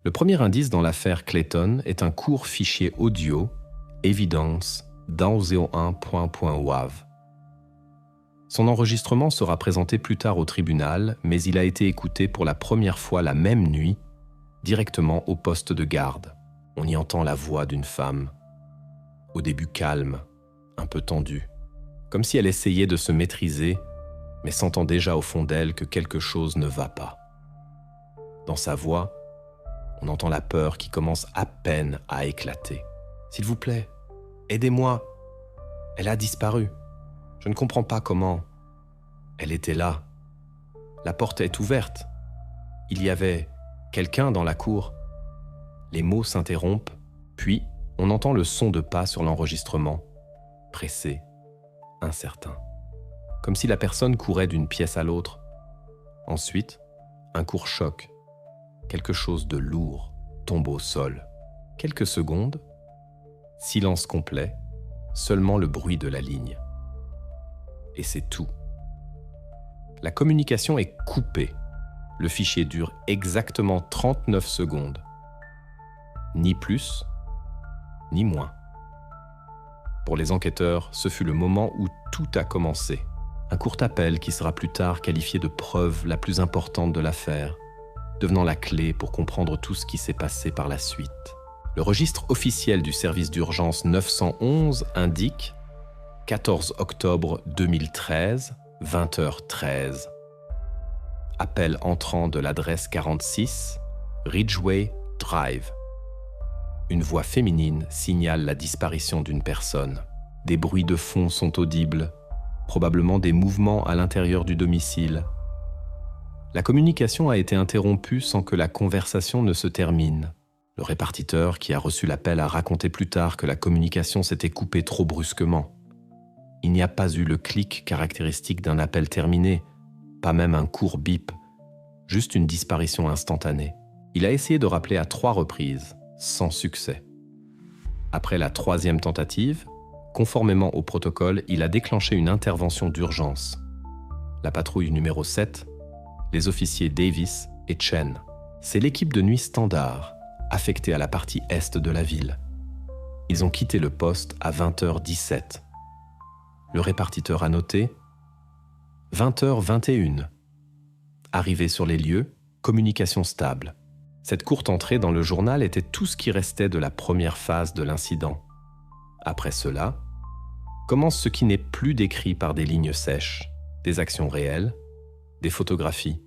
Le premier indice dans l'affaire Clayton est un court fichier audio Evidence 201.wav. Son enregistrement sera présenté plus tard au tribunal, mais il a été écouté pour la première fois la même nuit, directement au poste de garde. On y entend la voix d'une femme, au début calme, un peu tendue, comme si elle essayait de se maîtriser, mais sentant déjà au fond d'elle que quelque chose ne va pas. Dans sa voix, on entend la peur qui commence à peine à éclater. « S'il vous plaît, aidez-moi. Elle a disparu. Je ne comprends pas comment. Elle était là. La porte est ouverte. Il y avait quelqu'un dans la cour. » Les mots s'interrompent, puis on entend le son de pas sur l'enregistrement, pressé, incertain, comme si la personne courait d'une pièce à l'autre. Ensuite, un court choc. Quelque chose de lourd tombe au sol. Quelques secondes, silence complet, seulement le bruit de la ligne. Et c'est tout. La communication est coupée. Le fichier dure exactement 39 secondes. Ni plus, ni moins. Pour les enquêteurs, ce fut le moment où tout a commencé. Un court appel qui sera plus tard qualifié de preuve la plus importante de l'affaire, devenant la clé pour comprendre tout ce qui s'est passé par la suite. Le registre officiel du service d'urgence 911 indique 14 octobre 2013, 20h13. Appel entrant de l'adresse 46, Ridgeway Drive. Une voix féminine signale la disparition d'une personne. Des bruits de fond sont audibles, probablement des mouvements à l'intérieur du domicile. La communication a été interrompue sans que la conversation ne se termine. Le répartiteur qui a reçu l'appel a raconté plus tard que la communication s'était coupée trop brusquement. Il n'y a pas eu le clic caractéristique d'un appel terminé, pas même un court bip, juste une disparition instantanée. Il a essayé de rappeler à 3 reprises, sans succès. Après la 3e tentative, conformément au protocole, il a déclenché une intervention d'urgence. La patrouille numéro 7, les officiers Davis et Chen. C'est l'équipe de nuit standard, affectée à la partie est de la ville. Ils ont quitté le poste à 20h17. Le répartiteur a noté 20h21. Arrivé sur les lieux, communication stable. Cette courte entrée dans le journal était tout ce qui restait de la première phase de l'incident. Après cela, commence ce qui n'est plus décrit par des lignes sèches, des actions réelles, des photographies,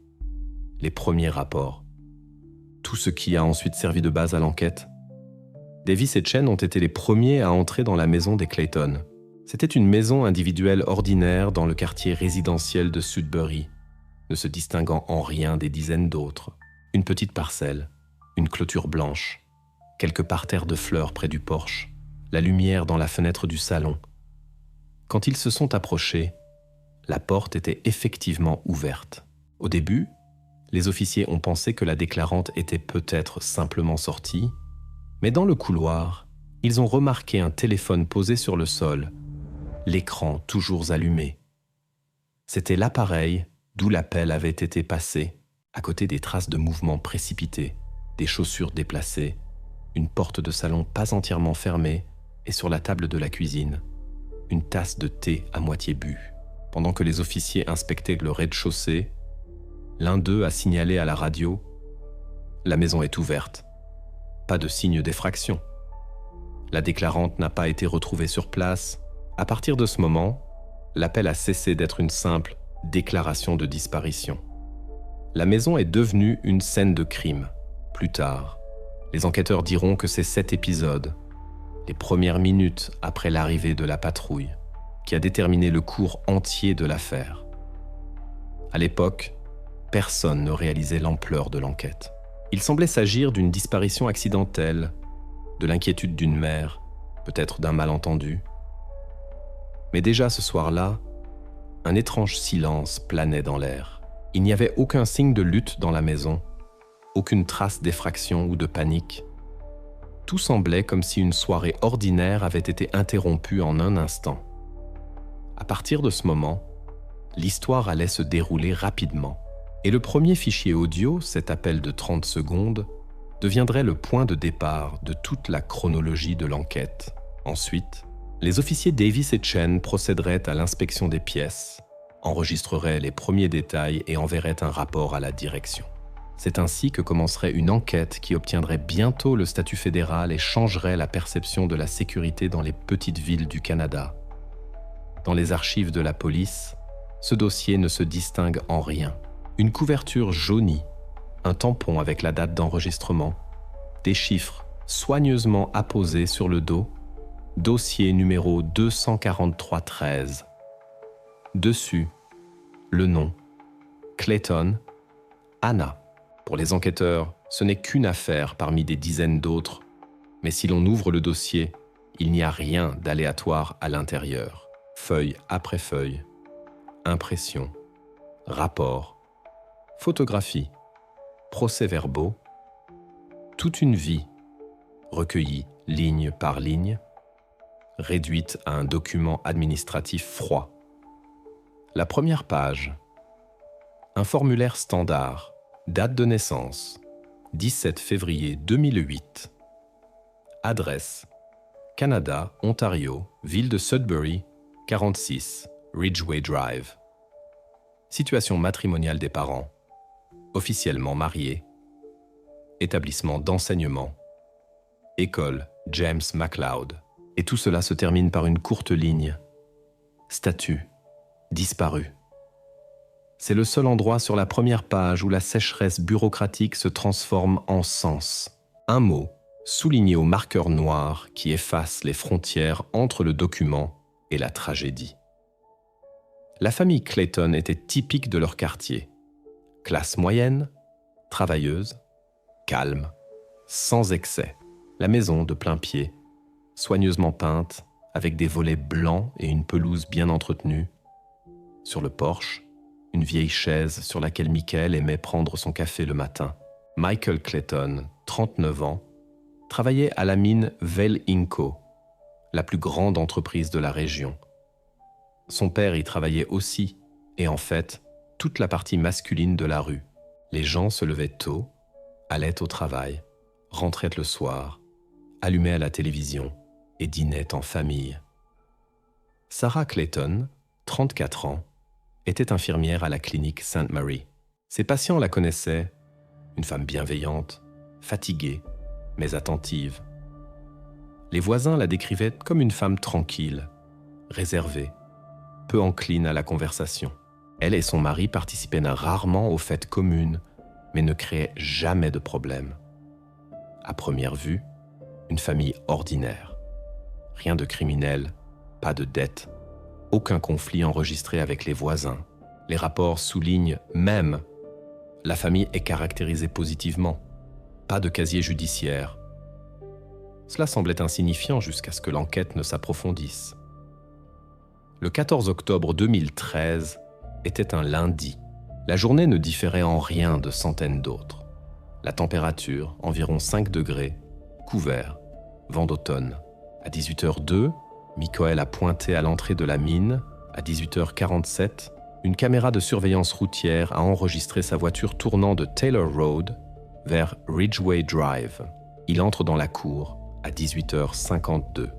les premiers rapports. Tout ce qui a ensuite servi de base à l'enquête. Davis et Chen ont été les premiers à entrer dans la maison des Clayton. C'était une maison individuelle ordinaire dans le quartier résidentiel de Sudbury, ne se distinguant en rien des dizaines d'autres. Une petite parcelle, une clôture blanche, quelques parterres de fleurs près du porche, la lumière dans la fenêtre du salon. Quand ils se sont approchés, la porte était effectivement ouverte. Au début, les officiers ont pensé que la déclarante était peut-être simplement sortie, mais dans le couloir, ils ont remarqué un téléphone posé sur le sol, l'écran toujours allumé. C'était l'appareil d'où l'appel avait été passé, à côté des traces de mouvements précipités, des chaussures déplacées, une porte de salon pas entièrement fermée et sur la table de la cuisine, une tasse de thé à moitié bue. Pendant que les officiers inspectaient le rez-de-chaussée, l'un d'eux a signalé à la radio « La maison est ouverte. Pas de signe d'effraction. La déclarante n'a pas été retrouvée sur place. » À partir de ce moment, l'appel a cessé d'être une simple déclaration de disparition. La maison est devenue une scène de crime. Plus tard, les enquêteurs diront que c'est cet épisode, les premières minutes après l'arrivée de la patrouille, qui a déterminé le cours entier de l'affaire. À l'époque, personne ne réalisait l'ampleur de l'enquête. Il semblait s'agir d'une disparition accidentelle, de l'inquiétude d'une mère, peut-être d'un malentendu. Mais déjà ce soir-là, un étrange silence planait dans l'air. Il n'y avait aucun signe de lutte dans la maison, aucune trace d'effraction ou de panique. Tout semblait comme si une soirée ordinaire avait été interrompue en un instant. À partir de ce moment, l'histoire allait se dérouler rapidement. Et le premier fichier audio, cet appel de 30 secondes, deviendrait le point de départ de toute la chronologie de l'enquête. Ensuite, les officiers Davis et Chen procéderaient à l'inspection des pièces, enregistreraient les premiers détails et enverraient un rapport à la direction. C'est ainsi que commencerait une enquête qui obtiendrait bientôt le statut fédéral et changerait la perception de la sécurité dans les petites villes du Canada. Dans les archives de la police, ce dossier ne se distingue en rien. Une couverture jaunie, un tampon avec la date d'enregistrement, des chiffres soigneusement apposés sur le dos, dossier numéro 24313. Dessus, le nom, Clayton, Anna. Pour les enquêteurs, ce n'est qu'une affaire parmi des dizaines d'autres, mais si l'on ouvre le dossier, il n'y a rien d'aléatoire à l'intérieur. Feuille après feuille, impressions, rapports, photographies, procès-verbaux, toute une vie, recueillie ligne par ligne, réduite à un document administratif froid. La première page, un formulaire standard, date de naissance, 17 février 2008. Adresse, Canada, Ontario, ville de Sudbury, 46, Ridgeway Drive. Situation matrimoniale des parents, officiellement mariés. Établissement d'enseignement, école James MacLeod. Et tout cela se termine par une courte ligne. Statut, disparu. C'est le seul endroit sur la première page où la sécheresse bureaucratique se transforme en sens. Un mot, souligné au marqueur noir qui efface les frontières entre le document et la tragédie. La famille Clayton était typique de leur quartier. Classe moyenne, travailleuse, calme, sans excès. La maison de plein pied, soigneusement peinte, avec des volets blancs et une pelouse bien entretenue. Sur le porche, une vieille chaise sur laquelle Michael aimait prendre son café le matin. Michael Clayton, 39 ans, travaillait à la mine Vale Inco, la plus grande entreprise de la région. Son père y travaillait aussi, et en fait, toute la partie masculine de la rue. Les gens se levaient tôt, allaient au travail, rentraient le soir, allumaient à la télévision et dînaient en famille. Sarah Clayton, 34 ans, était infirmière à la clinique St. Mary. Ses patients la connaissaient, une femme bienveillante, fatiguée, mais attentive. Les voisins la décrivaient comme une femme tranquille, réservée, peu encline à la conversation. Elle et son mari participaient rarement aux fêtes communes, mais ne créaient jamais de problème. À première vue, une famille ordinaire. Rien de criminel, pas de dette, aucun conflit enregistré avec les voisins. Les rapports soulignent même « la famille est caractérisée positivement », pas de casier judiciaire. Cela semblait insignifiant jusqu'à ce que l'enquête ne s'approfondisse. Le 14 octobre 2013 était un lundi. La journée ne différait en rien de centaines d'autres. La température, environ 5 degrés, couvert, vent d'automne. À 18h02, Michael a pointé à l'entrée de la mine. À 18h47, une caméra de surveillance routière a enregistré sa voiture tournant de Taylor Road vers Ridgeway Drive. Il entre dans la cour à 18h52.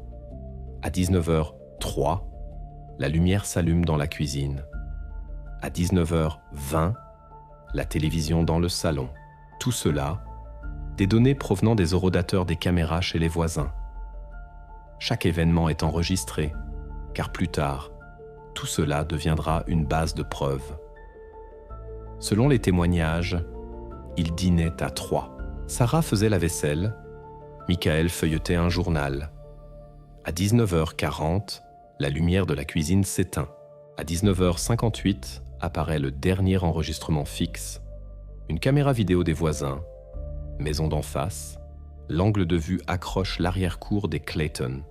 À 19h03, la lumière s'allume dans la cuisine. À 19h20, la télévision dans le salon. Tout cela, des données provenant des horodateurs des caméras chez les voisins. Chaque événement est enregistré, car plus tard, tout cela deviendra une base de preuves. Selon les témoignages, ils dînaient à 3. Sarah faisait la vaisselle, Michael feuilletait un journal. À 19h40, la lumière de la cuisine s'éteint. À 19h58, apparaît le dernier enregistrement fixe, une caméra vidéo des voisins, maison d'en face, l'angle de vue accroche l'arrière-cour des Clayton.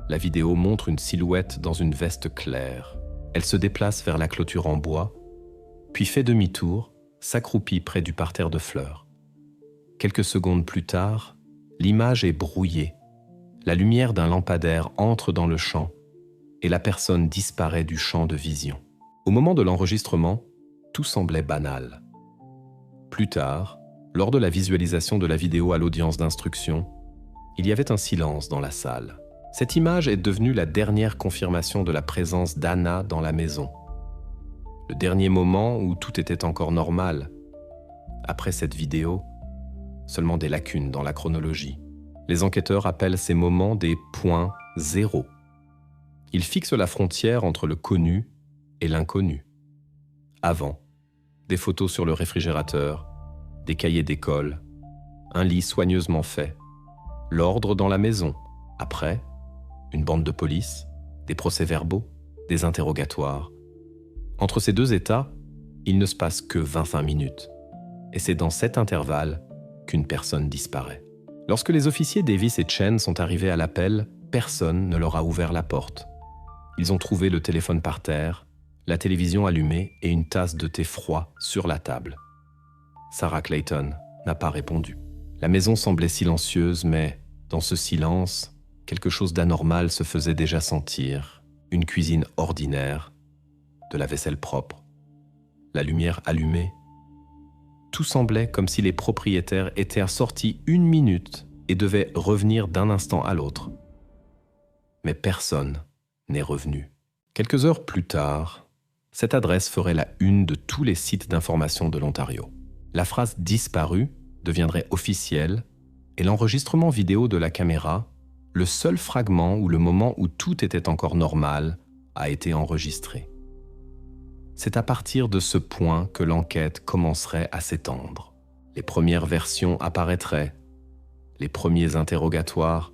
La vidéo montre une silhouette dans une veste claire. Elle se déplace vers la clôture en bois, puis fait demi-tour, s'accroupit près du parterre de fleurs. Quelques secondes plus tard, l'image est brouillée. La lumière d'un lampadaire entre dans le champ et la personne disparaît du champ de vision. Au moment de l'enregistrement, tout semblait banal. Plus tard, Lors de la visualisation de la vidéo à l'audience d'instruction, il y avait un silence dans la salle. Cette image est devenue la dernière confirmation de la présence d'Anna dans la maison. Le dernier moment où tout était encore normal. Après cette vidéo, seulement des lacunes dans la chronologie. Les enquêteurs appellent ces moments des points zéro. Ils fixent la frontière entre le connu et l'inconnu. Avant, des photos sur le réfrigérateur, des cahiers d'école, un lit soigneusement fait, l'ordre dans la maison. Après, une bande de police, des procès-verbaux, des interrogatoires. Entre ces deux états, il ne se passe que 25 minutes. Et c'est dans cet intervalle qu'une personne disparaît. Lorsque les officiers Davis et Chen sont arrivés à l'appel, personne ne leur a ouvert la porte. Ils ont trouvé le téléphone par terre, la télévision allumée et une tasse de thé froid sur la table. Sarah Clayton n'a pas répondu. La maison semblait silencieuse, mais dans ce silence, quelque chose d'anormal se faisait déjà sentir. Une cuisine ordinaire, de la vaisselle propre, la lumière allumée. Tout semblait comme si les propriétaires étaient sortis 1 minute et devaient revenir d'un instant à l'autre. Mais personne n'est revenu. Quelques heures plus tard, cette adresse ferait la une de tous les sites d'information de l'Ontario. La phrase « disparu » deviendrait officielle et l'enregistrement vidéo de la caméra, le seul fragment où le moment où tout était encore normal, a été enregistré. C'est à partir de ce point que l'enquête commencerait à s'étendre. Les premières versions apparaîtraient, les premiers interrogatoires,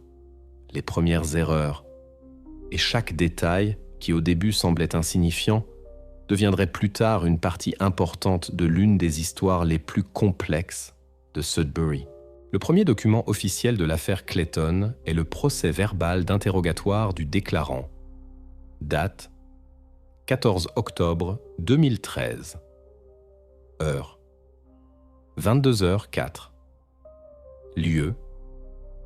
les premières erreurs, et chaque détail, qui au début semblait insignifiant, deviendrait plus tard une partie importante de l'une des histoires les plus complexes de Sudbury. Le premier document officiel de l'affaire Clayton est le procès-verbal d'interrogatoire du déclarant. Date 14 octobre 2013. Heure 22h04. Lieu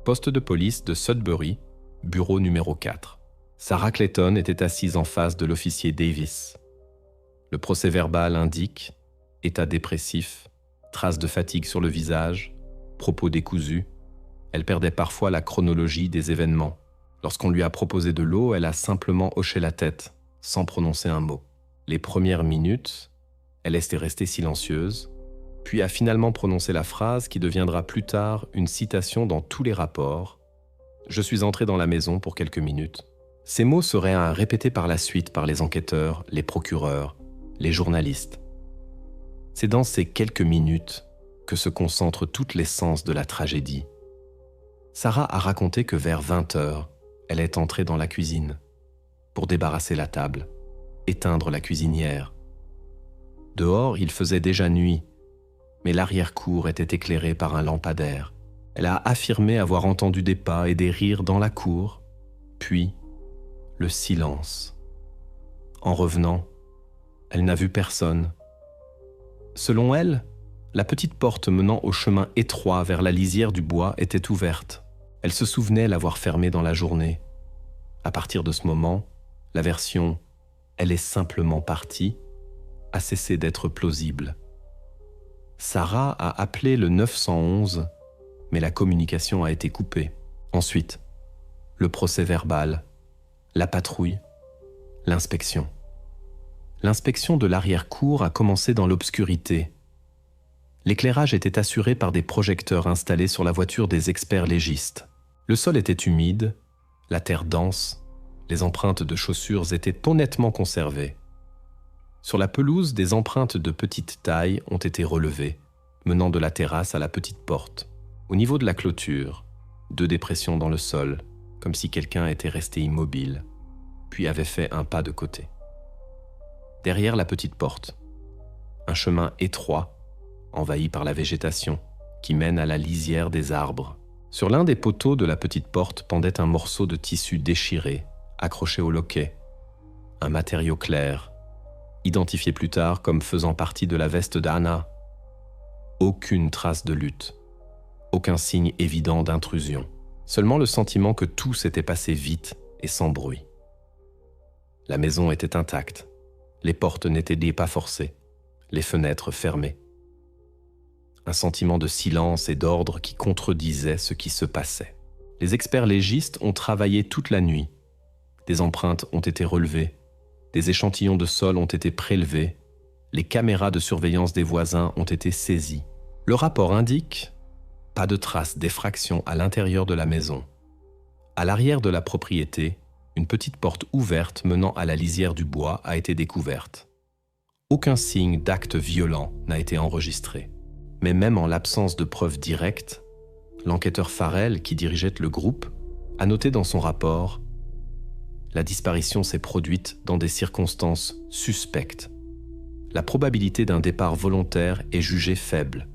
poste de police de Sudbury, bureau numéro 4. Sarah Clayton était assise en face de l'officier Davis. Le procès-verbal indique état dépressif, traces de fatigue sur le visage, propos décousus. Elle perdait parfois la chronologie des événements. Lorsqu'on lui a proposé de l'eau, elle a simplement hoché la tête, sans prononcer un mot. Les premières minutes, elle était restée silencieuse, puis a finalement prononcé la phrase qui deviendra plus tard une citation dans tous les rapports. « Je suis entré dans la maison pour quelques minutes. » Ces mots seraient répétés par la suite par les enquêteurs, les procureurs, les journalistes. C'est dans ces quelques minutes que se concentre toute l'essence de la tragédie. Sarah a raconté que vers 20h, elle est entrée dans la cuisine pour débarrasser la table, éteindre la cuisinière. Dehors, il faisait déjà nuit, mais l'arrière-cour était éclairée par un lampadaire. Elle a affirmé avoir entendu des pas et des rires dans la cour, puis le silence. En revenant, elle n'a vu personne. Selon elle, la petite porte menant au chemin étroit vers la lisière du bois était ouverte. Elle se souvenait l'avoir fermée dans la journée. À partir de ce moment, la version « elle est simplement partie » a cessé d'être plausible. Sarah a appelé le 911, mais la communication a été coupée. Ensuite, le procès-verbal, la patrouille, l'inspection. L'inspection de l'arrière-cour a commencé dans l'obscurité. L'éclairage était assuré par des projecteurs installés sur la voiture des experts légistes. Le sol était humide, la terre dense, les empreintes de chaussures étaient honnêtement conservées. Sur la pelouse, des empreintes de petite taille ont été relevées, menant de la terrasse à la petite porte. Au niveau de la clôture, 2 dépressions dans le sol, comme si quelqu'un était resté immobile, puis avait fait un pas de côté. Derrière la petite porte, un chemin étroit, envahi par la végétation, qui mène à la lisière des arbres. Sur l'un des poteaux de la petite porte pendait un morceau de tissu déchiré, accroché au loquet, un matériau clair, identifié plus tard comme faisant partie de la veste d'Anna. Aucune trace de lutte, aucun signe évident d'intrusion, seulement le sentiment que tout s'était passé vite et sans bruit. La maison était intacte, les portes n'étaient pas forcées, les fenêtres fermées. un sentiment de silence et d'ordre qui contredisait ce qui se passait. Les experts légistes ont travaillé toute la nuit. Des empreintes ont été relevées, des échantillons de sol ont été prélevés, les caméras de surveillance des voisins ont été saisies. Le rapport indique pas de traces d'effraction à l'intérieur de la maison. À l'arrière de la propriété, une petite porte ouverte menant à la lisière du bois a été découverte. Aucun signe d'acte violent n'a été enregistré. Mais même en l'absence de preuves directes, l'enquêteur Farrell, qui dirigeait le groupe, a noté dans son rapport « La disparition s'est produite dans des circonstances suspectes. La probabilité d'un départ volontaire est jugée faible. »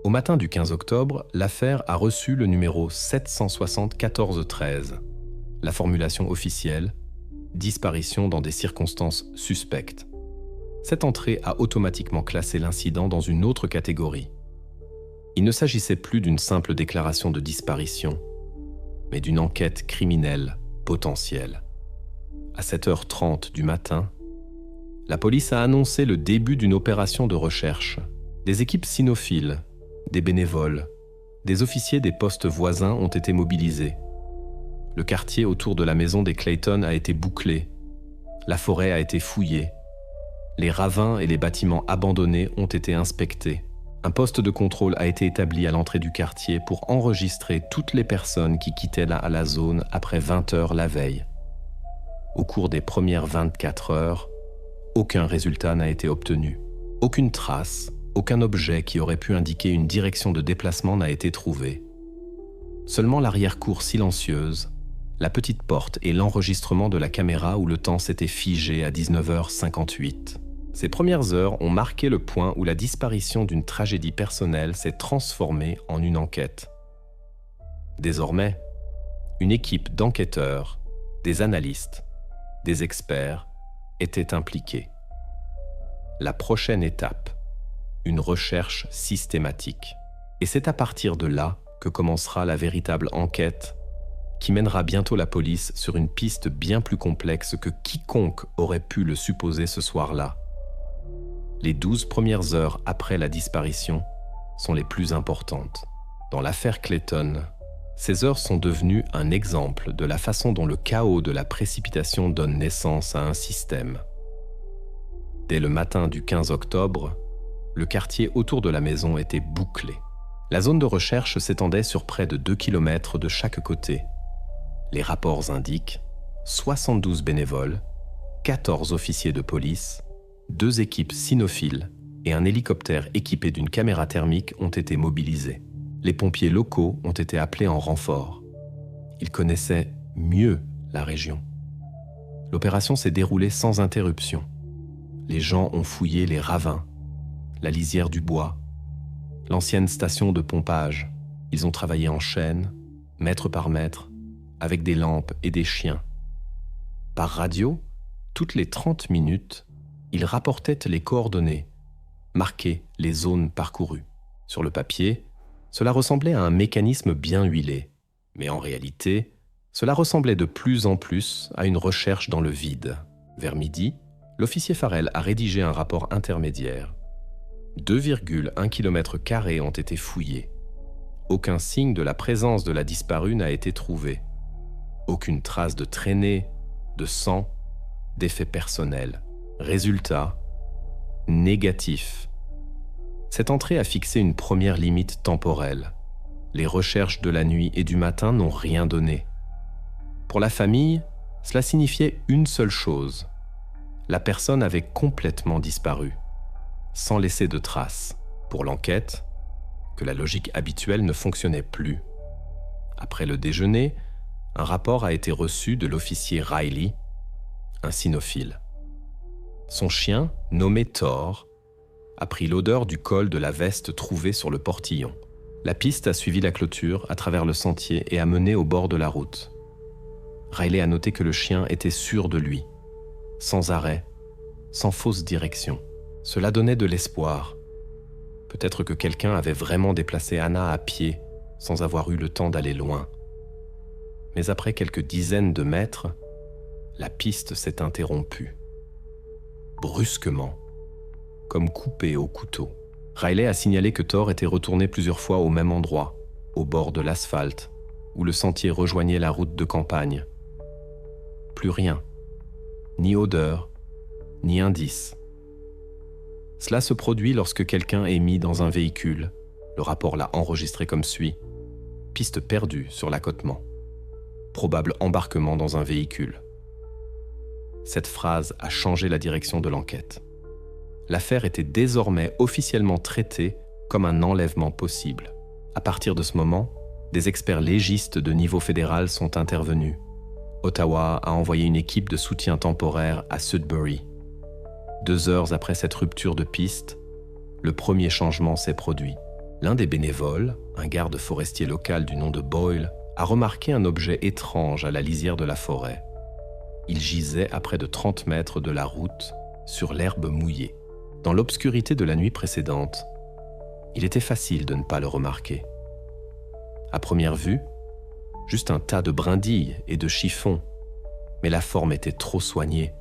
Au matin du 15 octobre, l'affaire a reçu le numéro 774-13. La formulation officielle « Disparition dans des circonstances suspectes ». Cette entrée a automatiquement classé l'incident dans une autre catégorie. Il ne s'agissait plus d'une simple déclaration de disparition, mais d'une enquête criminelle potentielle. À 7h30 du matin, la police a annoncé le début d'une opération de recherche. Des équipes cynophiles, des bénévoles, des officiers des postes voisins ont été mobilisés. Le quartier autour de la maison des Clayton a été bouclé. La forêt a été fouillée. Les ravins et les bâtiments abandonnés ont été inspectés. Un poste de contrôle a été établi à l'entrée du quartier pour enregistrer toutes les personnes qui quittaient la zone après 20 heures la veille. Au cours des premières 24 heures, aucun résultat n'a été obtenu. Aucune trace, aucun objet qui aurait pu indiquer une direction de déplacement n'a été trouvé. Seulement l'arrière-cour silencieuse, la petite porte et l'enregistrement de la caméra où le temps s'était figé à 19h58. Ces premières heures ont marqué le point où la disparition d'une tragédie personnelle s'est transformée en une enquête. Désormais, une équipe d'enquêteurs, des analystes, des experts était impliquée. La prochaine étape, une recherche systématique. Et c'est à partir de là que commencera la véritable enquête qui mènera bientôt la police sur une piste bien plus complexe que quiconque aurait pu le supposer ce soir-là. Les 12 premières heures après la disparition sont les plus importantes. Dans l'affaire Clayton, ces heures sont devenues un exemple de la façon dont le chaos de la précipitation donne naissance à un système. Dès le matin du 15 octobre, le quartier autour de la maison était bouclé. La zone de recherche s'étendait sur près de 2 km de chaque côté. Les rapports indiquent 72 bénévoles, 14 officiers de police, 2 équipes cynophiles et un hélicoptère équipé d'une caméra thermique ont été mobilisés. Les pompiers locaux ont été appelés en renfort. Ils connaissaient mieux la région. L'opération s'est déroulée sans interruption. Les gens ont fouillé les ravins, la lisière du bois, l'ancienne station de pompage. Ils ont travaillé en chaîne, mètre par mètre, avec des lampes et des chiens. Par radio, toutes les 30 minutes, ils rapportaient les coordonnées, marquaient les zones parcourues. Sur le papier, cela ressemblait à un mécanisme bien huilé, mais en réalité, cela ressemblait de plus en plus à une recherche dans le vide. Vers midi, l'officier Farrell a rédigé un rapport intermédiaire. 2,1 km² ont été fouillés. Aucun signe de la présence de la disparue n'a été trouvé. Aucune trace de traînée, de sang, d'effet personnel. Résultat, négatif. Cette entrée a fixé une première limite temporelle. Les recherches de la nuit et du matin n'ont rien donné. Pour la famille, cela signifiait une seule chose. La personne avait complètement disparu, sans laisser de traces. Pour l'enquête, que la logique habituelle ne fonctionnait plus. Après le déjeuner, un rapport a été reçu de l'officier Riley, un cynophile. Son chien, nommé Thor, a pris l'odeur du col de la veste trouvée sur le portillon. La piste a suivi la clôture à travers le sentier et a mené au bord de la route. Riley a noté que le chien était sûr de lui, sans arrêt, sans fausse direction. Cela donnait de l'espoir. Peut-être que quelqu'un avait vraiment déplacé Anna à pied, sans avoir eu le temps d'aller loin. Mais après quelques dizaines de mètres, la piste s'est interrompue. Brusquement, comme coupée au couteau. Riley a signalé que Thor était retourné plusieurs fois au même endroit, au bord de l'asphalte, où le sentier rejoignait la route de campagne. Plus rien, ni odeur, ni indice. Cela se produit lorsque quelqu'un est mis dans un véhicule. Le rapport l'a enregistré comme suit. Piste perdue sur l'accotement. Probable embarquement dans un véhicule. Cette phrase a changé la direction de l'enquête. L'affaire était désormais officiellement traitée comme un enlèvement possible. À partir de ce moment, des experts légistes de niveau fédéral sont intervenus. Ottawa a envoyé une équipe de soutien temporaire à Sudbury. 2 heures après cette rupture de piste, le premier changement s'est produit. L'un des bénévoles, un garde forestier local du nom de Boyle, a remarqué un objet étrange à la lisière de la forêt. Il gisait à près de 30 mètres de la route, sur l'herbe mouillée. Dans l'obscurité de la nuit précédente, il était facile de ne pas le remarquer. À première vue, juste un tas de brindilles et de chiffons, mais la forme était trop soignée,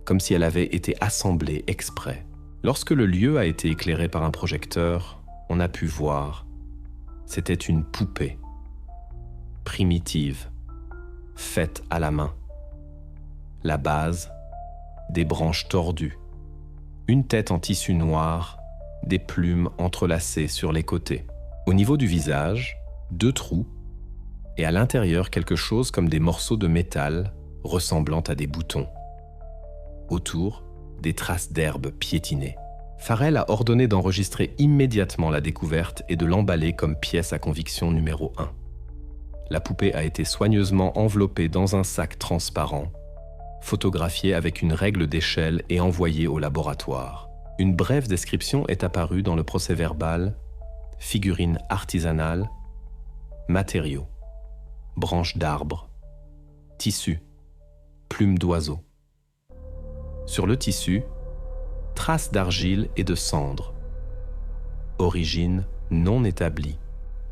comme si elle avait été assemblée exprès. Lorsque le lieu a été éclairé par un projecteur, on a pu voir. C'était une poupée, primitive, faite à la main. La base, des branches tordues, une tête en tissu noir, des plumes entrelacées sur les côtés. Au niveau du visage, 2 trous, et à l'intérieur quelque chose comme des morceaux de métal ressemblant à des boutons. Autour, des traces d'herbe piétinées. Farrell a ordonné d'enregistrer immédiatement la découverte et de l'emballer comme pièce à conviction numéro 1. La poupée a été soigneusement enveloppée dans un sac transparent, photographiée avec une règle d'échelle et envoyée au laboratoire. Une brève description est apparue dans le procès-verbal, figurine artisanale, matériaux, branches d'arbres, tissu, plumes d'oiseaux. Sur le tissu, traces d'argile et de cendre. Origine non établie.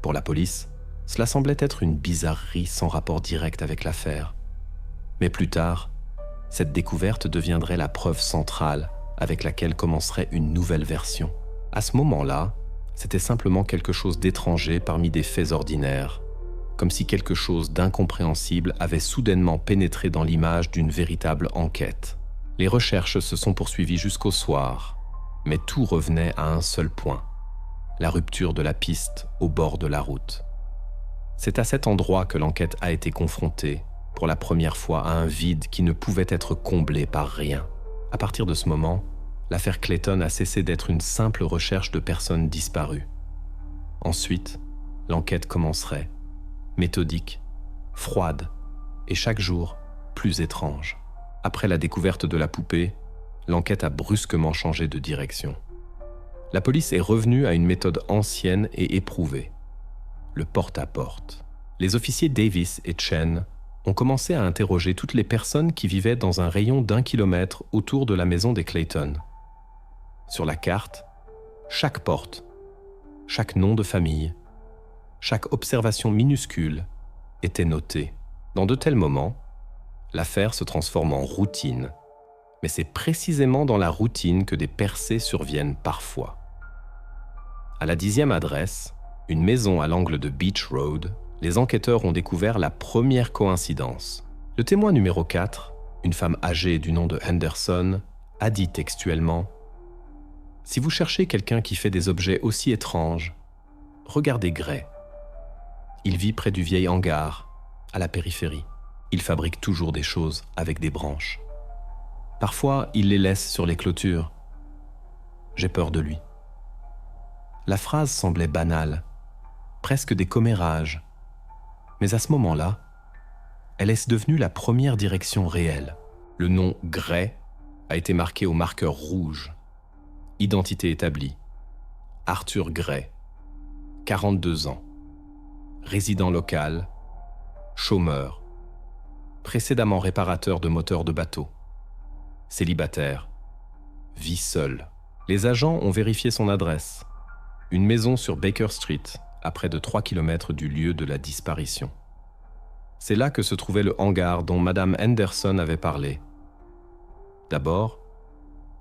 Pour la police, cela semblait être une bizarrerie sans rapport direct avec l'affaire. Mais plus tard, cette découverte deviendrait la preuve centrale avec laquelle commencerait une nouvelle version. À ce moment-là, c'était simplement quelque chose d'étranger parmi des faits ordinaires, comme si quelque chose d'incompréhensible avait soudainement pénétré dans l'image d'une véritable enquête. Les recherches se sont poursuivies jusqu'au soir, mais tout revenait à un seul point, la rupture de la piste au bord de la route. C'est à cet endroit que l'enquête a été confrontée, pour la première fois, à un vide qui ne pouvait être comblé par rien. À partir de ce moment, l'affaire Clayton a cessé d'être une simple recherche de personnes disparues. Ensuite, l'enquête commencerait, méthodique, froide, et chaque jour, plus étrange. Après la découverte de la poupée, l'enquête a brusquement changé de direction. La police est revenue à une méthode ancienne et éprouvée, le porte-à-porte. Les officiers Davis et Chen ont commencé à interroger toutes les personnes qui vivaient dans un rayon d'1 kilomètre autour de la maison des Clayton. Sur la carte, chaque porte, chaque nom de famille, chaque observation minuscule était notée. Dans de tels moments, l'affaire se transforme en routine, mais c'est précisément dans la routine que des percées surviennent parfois. À la 10e adresse, une maison à l'angle de Beach Road, les enquêteurs ont découvert la première coïncidence. Le témoin numéro 4, une femme âgée du nom de Henderson, a dit textuellement « Si vous cherchez quelqu'un qui fait des objets aussi étranges, regardez Gray. Il vit près du vieil hangar, à la périphérie. Il fabrique toujours des choses avec des branches. Parfois, il les laisse sur les clôtures. J'ai peur de lui. » La phrase semblait banale, presque des commérages. Mais à ce moment-là, elle est devenue la première direction réelle. Le nom Gray a été marqué au marqueur rouge. Identité établie. Arthur Gray, 42 ans. Résident local, chômeur. Précédemment réparateur de moteurs de bateau. Célibataire. Vit seul. Les agents ont vérifié son adresse. Une maison sur Baker Street, à près de 3 km du lieu de la disparition. C'est là que se trouvait le hangar dont Madame Henderson avait parlé. D'abord,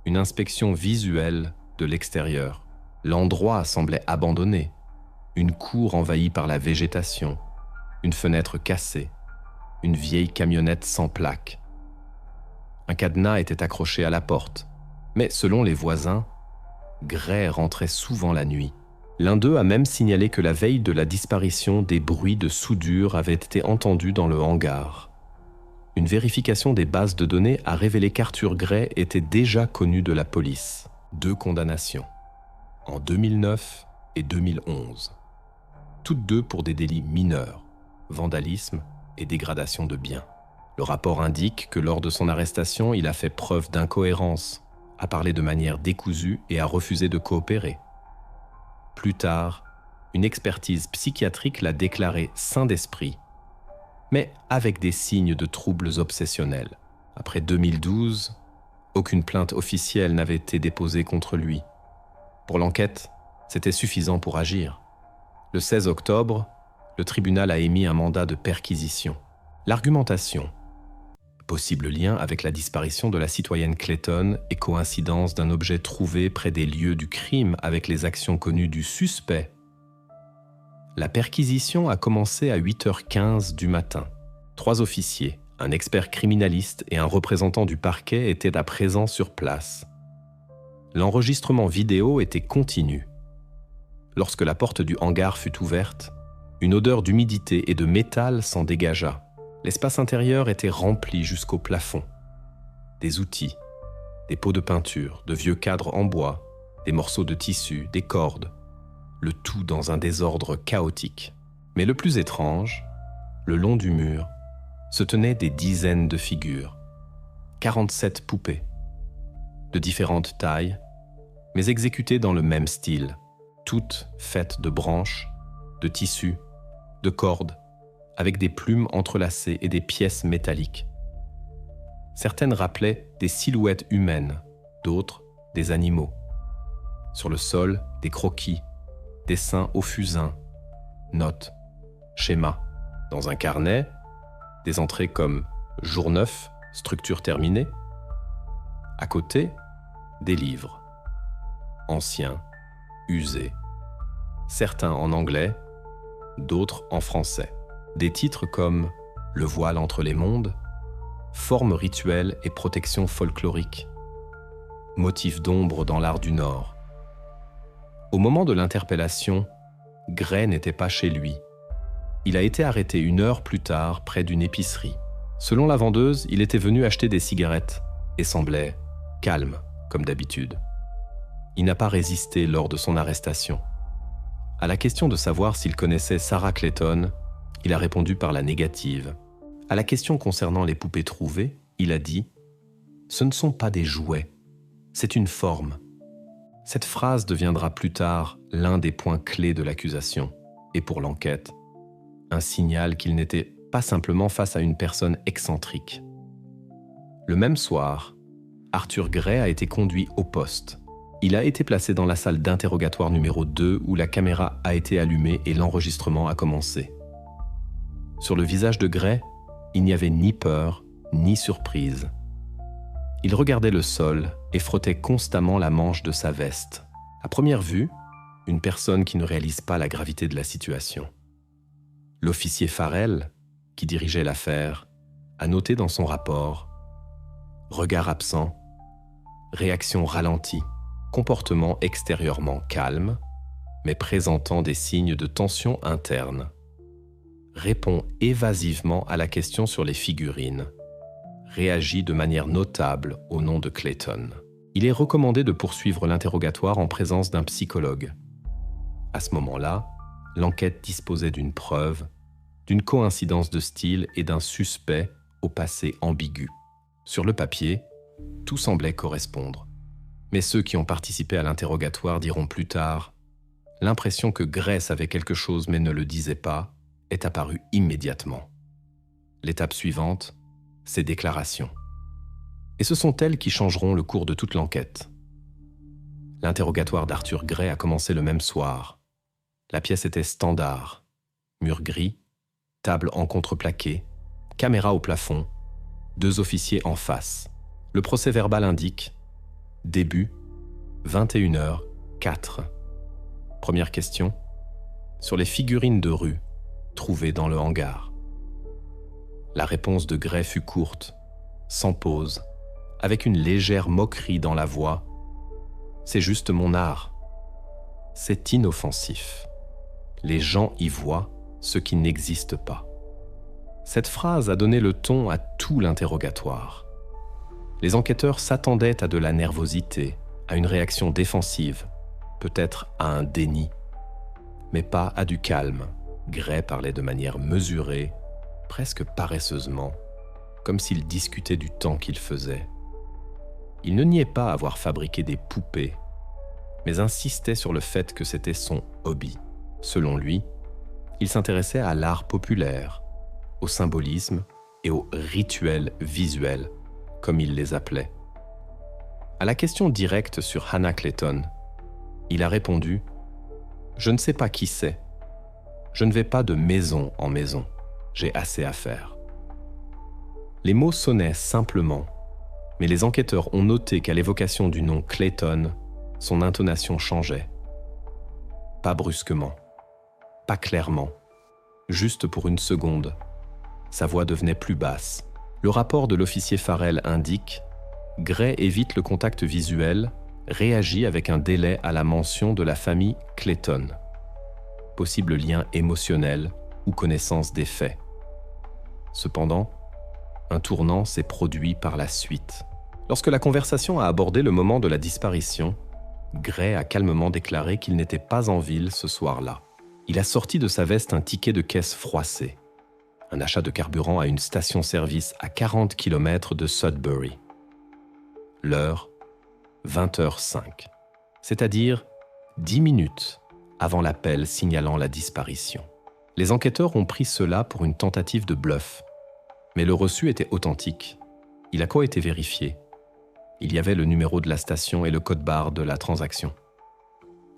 une inspection visuelle de l'extérieur. L'endroit semblait abandonné. Une cour envahie par la végétation, une fenêtre cassée, une vieille camionnette sans plaque. Un cadenas était accroché à la porte, mais selon les voisins, Gray rentrait souvent la nuit. L'un d'eux a même signalé que la veille de la disparition, des bruits de soudure avaient été entendus dans le hangar. Une vérification des bases de données a révélé qu'Arthur Gray était déjà connu de la police. 2 condamnations, en 2009 et 2011. Toutes 2 pour des délits mineurs, vandalisme et dégradation de biens. Le rapport indique que lors de son arrestation, il a fait preuve d'incohérence, a parlé de manière décousue et a refusé de coopérer. Plus tard, une expertise psychiatrique l'a déclaré sain d'esprit, mais avec des signes de troubles obsessionnels. Après 2012, aucune plainte officielle n'avait été déposée contre lui. Pour l'enquête, c'était suffisant pour agir. Le 16 octobre, le tribunal a émis un mandat de perquisition. L'argumentation, possible lien avec la disparition de la citoyenne Clayton et coïncidence d'un objet trouvé près des lieux du crime avec les actions connues du suspect. La perquisition a commencé à 8h15 du matin. 3 officiers, un expert criminaliste et un représentant du parquet étaient à présent sur place. L'enregistrement vidéo était continu. Lorsque la porte du hangar fut ouverte, une odeur d'humidité et de métal s'en dégagea. L'espace intérieur était rempli jusqu'au plafond. Des outils, des pots de peinture, de vieux cadres en bois, des morceaux de tissu, des cordes, le tout dans un désordre chaotique. Mais le plus étrange, le long du mur, se tenaient des dizaines de figures, 47 poupées, de différentes tailles, mais exécutées dans le même style, toutes faites de branches, de tissus, de cordes, avec des plumes entrelacées et des pièces métalliques. Certaines rappelaient des silhouettes humaines, d'autres des animaux. Sur le sol, des croquis, dessins au fusain, notes, schémas. Dans un carnet, des entrées comme « Jour 9, structure terminée ». À côté, des livres, anciens, usés, certains en anglais, d'autres en français. Des titres comme « Le voile entre les mondes »,« Formes rituelles et protection folklorique »,« Motifs d'ombre dans l'art du Nord ». Au moment de l'interpellation, Gray n'était pas chez lui. Il a été arrêté 1 heure plus tard près d'une épicerie. Selon la vendeuse, il était venu acheter des cigarettes et semblait calme, comme d'habitude. Il n'a pas résisté lors de son arrestation. À la question de savoir s'il connaissait Sarah Clayton, il a répondu par la négative. À la question concernant les poupées trouvées, il a dit « Ce ne sont pas des jouets, c'est une forme ». Cette phrase deviendra plus tard l'un des points clés de l'accusation, et pour l'enquête, un signal qu'il n'était pas simplement face à une personne excentrique. Le même soir, Arthur Gray a été conduit au poste. Il a été placé dans la salle d'interrogatoire numéro 2 où la caméra a été allumée et l'enregistrement a commencé. Sur le visage de Gray, il n'y avait ni peur, ni surprise. Il regardait le sol et frottait constamment la manche de sa veste. À première vue, une personne qui ne réalise pas la gravité de la situation. L'officier Farrell, qui dirigeait l'affaire, a noté dans son rapport « Regard absent, réaction ralentie, comportement extérieurement calme, mais présentant des signes de tension interne. Répond évasivement à la question sur les figurines. Réagit de manière notable au nom de Clayton. Il est recommandé de poursuivre l'interrogatoire en présence d'un psychologue. À ce moment-là, l'enquête disposait d'une preuve, d'une coïncidence de style et d'un suspect au passé ambigu. Sur le papier, tout semblait correspondre. Mais ceux qui ont participé à l'interrogatoire diront plus tard « L'impression que Gray savait quelque chose mais ne le disait pas est apparue immédiatement. » L'étape suivante, ses déclarations. Et ce sont elles qui changeront le cours de toute l'enquête. L'interrogatoire d'Arthur Gray a commencé le même soir. La pièce était standard. Mur gris, table en contreplaqué, caméra au plafond, 2 officiers en face. Le procès-verbal indique début 21h04. Première question. Sur les figurines de rue trouvées dans le hangar. La réponse de Gray fut courte, sans pause, avec une légère moquerie dans la voix. C'est juste mon art. C'est inoffensif. Les gens y voient ce qui n'existe pas. Cette phrase a donné le ton à tout l'interrogatoire. Les enquêteurs s'attendaient à de la nervosité, à une réaction défensive, peut-être à un déni, mais pas à du calme. Gray parlait de manière mesurée, presque paresseusement, comme s'il discutait du temps qu'il faisait. Il ne niait pas avoir fabriqué des poupées, mais insistait sur le fait que c'était son hobby. Selon lui, il s'intéressait à l'art populaire, au symbolisme et aux rituels visuels, comme il les appelait. À la question directe sur Hannah Clayton, il a répondu « Je ne sais pas qui c'est. Je ne vais pas de maison en maison. J'ai assez à faire. » Les mots sonnaient simplement, mais les enquêteurs ont noté qu'à l'évocation du nom Clayton, son intonation changeait. Pas brusquement, pas clairement, juste pour une seconde. Sa voix devenait plus basse. Le rapport de l'officier Farrell indique « Gray évite le contact visuel, réagit avec un délai à la mention de la famille Clayton. Possible lien émotionnel ou connaissance des faits. » Cependant, un tournant s'est produit par la suite. Lorsque la conversation a abordé le moment de la disparition, Gray a calmement déclaré qu'il n'était pas en ville ce soir-là. Il a sorti de sa veste un ticket de caisse froissé. Un achat de carburant à une station-service à 40 km de Sudbury. L'heure, 20h05, c'est-à-dire 10 minutes avant l'appel signalant la disparition. Les enquêteurs ont pris cela pour une tentative de bluff, mais le reçu était authentique. Il a quoi été vérifié. Il y avait le numéro de la station et le code-barre de la transaction.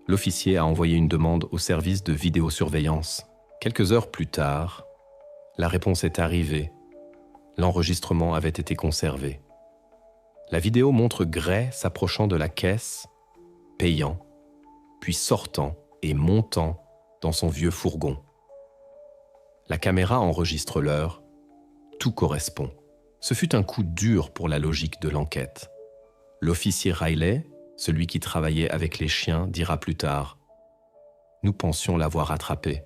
L'officier a envoyé une demande au service de vidéosurveillance. Quelques heures plus tard, la réponse est arrivée. L'enregistrement avait été conservé. La vidéo montre Gray s'approchant de la caisse, payant, puis sortant et montant dans son vieux fourgon. La caméra enregistre l'heure. Tout correspond. Ce fut un coup dur pour la logique de l'enquête. L'officier Riley, celui qui travaillait avec les chiens, dira plus tard « Nous pensions l'avoir attrapé. »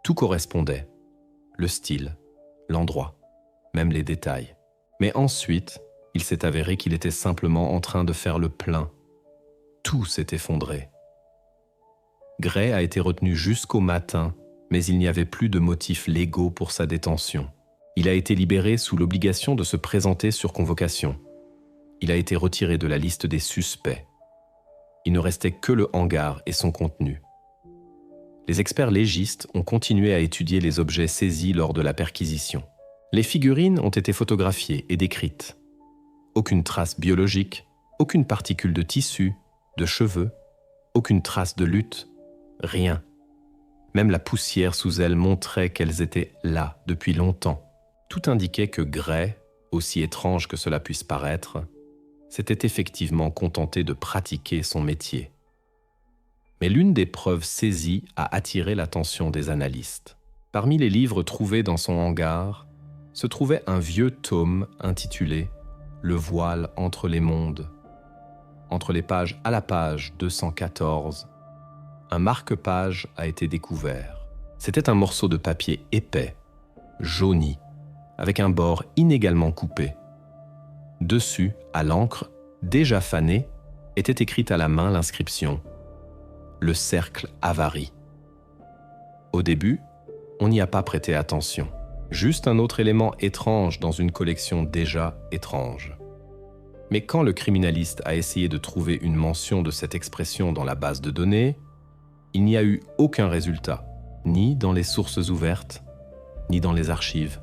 Tout correspondait. Le style, l'endroit, même les détails. Mais ensuite, il s'est avéré qu'il était simplement en train de faire le plein. Tout s'est effondré. Gray a été retenu jusqu'au matin, mais il n'y avait plus de motifs légaux pour sa détention. Il a été libéré sous l'obligation de se présenter sur convocation. Il a été retiré de la liste des suspects. Il ne restait que le hangar et son contenu. Les experts légistes ont continué à étudier les objets saisis lors de la perquisition. Les figurines ont été photographiées et décrites. Aucune trace biologique, aucune particule de tissu, de cheveux, aucune trace de lutte, rien. Même la poussière sous elles montrait qu'elles étaient là depuis longtemps. Tout indiquait que Gray, aussi étrange que cela puisse paraître, s'était effectivement contenté de pratiquer son métier. Mais l'une des preuves saisies a attiré l'attention des analystes. Parmi les livres trouvés dans son hangar, se trouvait un vieux tome intitulé « Le voile entre les mondes ». Entre les pages à la page 214, un marque-page a été découvert. C'était un morceau de papier épais, jauni, avec un bord inégalement coupé. Dessus, à l'encre, déjà fanée, était écrite à la main l'inscription « Le cercle avarie ». Au début, on n'y a pas prêté attention. Juste un autre élément étrange dans une collection déjà étrange. Mais quand le criminaliste a essayé de trouver une mention de cette expression dans la base de données, il n'y a eu aucun résultat, ni dans les sources ouvertes, ni dans les archives,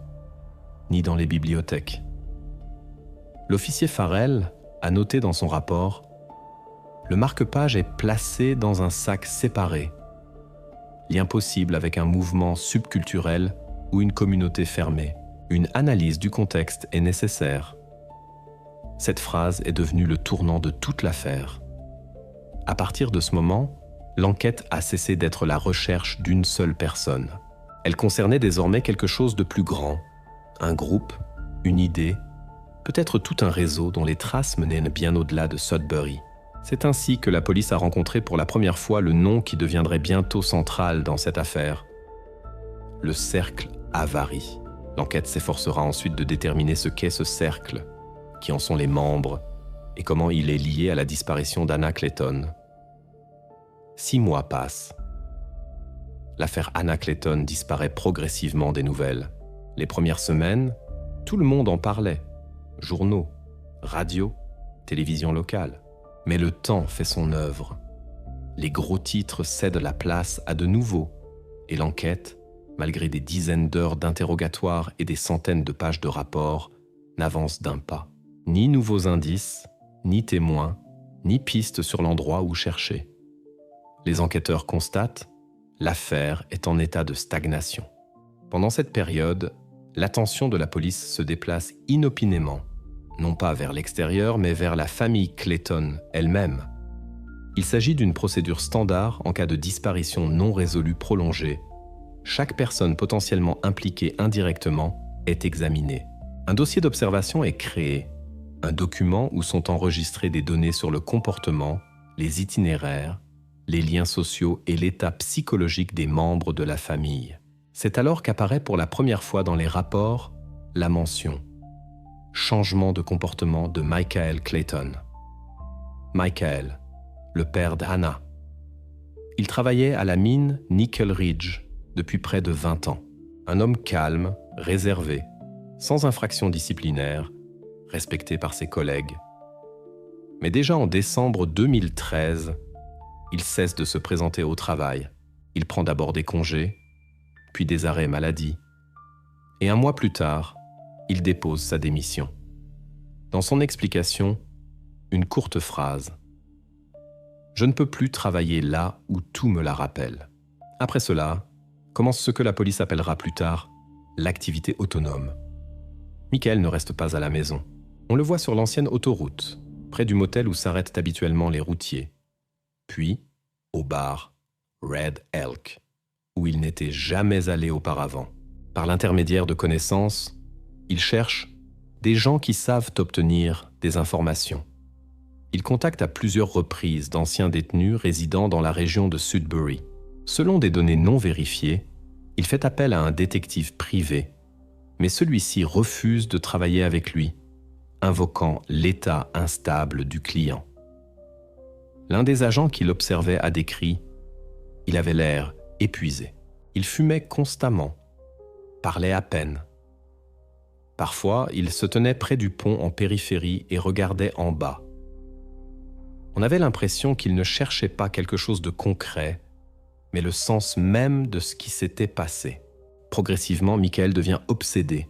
ni dans les bibliothèques. L'officier Farrell a noté dans son rapport « Le marque-page est placé dans un sac séparé. Lien possible avec un mouvement subculturel ou une communauté fermée. Une analyse du contexte est nécessaire. » Cette phrase est devenue le tournant de toute l'affaire. À partir de ce moment, l'enquête a cessé d'être la recherche d'une seule personne. Elle concernait désormais quelque chose de plus grand, un groupe, une idée, peut-être tout un réseau dont les traces menaient bien au-delà de Sudbury. C'est ainsi que la police a rencontré pour la première fois le nom qui deviendrait bientôt central dans cette affaire, le cercle Avary. L'enquête s'efforcera ensuite de déterminer ce qu'est ce cercle, qui en sont les membres et comment il est lié à la disparition d'Anna Clayton. 6 mois passent. L'affaire Anna Clayton disparaît progressivement des nouvelles. Les premières semaines, tout le monde en parlait. Journaux, radio, télévision locale. Mais le temps fait son œuvre. Les gros titres cèdent la place à de nouveaux, et l'enquête, malgré des dizaines d'heures d'interrogatoires et des centaines de pages de rapports, n'avance d'un pas. Ni nouveaux indices, ni témoins, ni pistes sur l'endroit où chercher. Les enquêteurs constatent, l'affaire est en état de stagnation. Pendant cette période, l'attention de la police se déplace inopinément, non pas vers l'extérieur, mais vers la famille Clayton elle-même. Il s'agit d'une procédure standard en cas de disparition non résolue prolongée. Chaque personne potentiellement impliquée indirectement est examinée. Un dossier d'observation est créé, un document où sont enregistrées des données sur le comportement, les itinéraires, les liens sociaux et l'état psychologique des membres de la famille. C'est alors qu'apparaît pour la première fois dans les rapports la mention « Changement de comportement de Michael Clayton ». Michael, le père d'Anna. Il travaillait à la mine Nickel Ridge depuis près de 20 ans. Un homme calme, réservé, sans infraction disciplinaire, respecté par ses collègues. Mais déjà en décembre 2013, il cesse de se présenter au travail. Il prend d'abord des congés, puis des arrêts maladie. Et un mois plus tard, il dépose sa démission. Dans son explication, une courte phrase. « Je ne peux plus travailler là où tout me la rappelle. » Après cela, commence ce que la police appellera plus tard l'activité autonome. Michael ne reste pas à la maison. On le voit sur l'ancienne autoroute, près du motel où s'arrêtent habituellement les routiers. Puis, au bar Red Elk, où il n'était jamais allé auparavant. Par l'intermédiaire de connaissances, il cherche des gens qui savent obtenir des informations. Il contacte à plusieurs reprises d'anciens détenus résidant dans la région de Sudbury. Selon des données non vérifiées, il fait appel à un détective privé, mais celui-ci refuse de travailler avec lui, invoquant l'état instable du client. L'un des agents qui l'observait a décrit « Il avait l'air épuisé. Il fumait constamment, parlait à peine. Parfois, il se tenait près du pont en périphérie et regardait en bas. On avait l'impression qu'il ne cherchait pas quelque chose de concret, mais le sens même de ce qui s'était passé. Progressivement, Michael devient obsédé.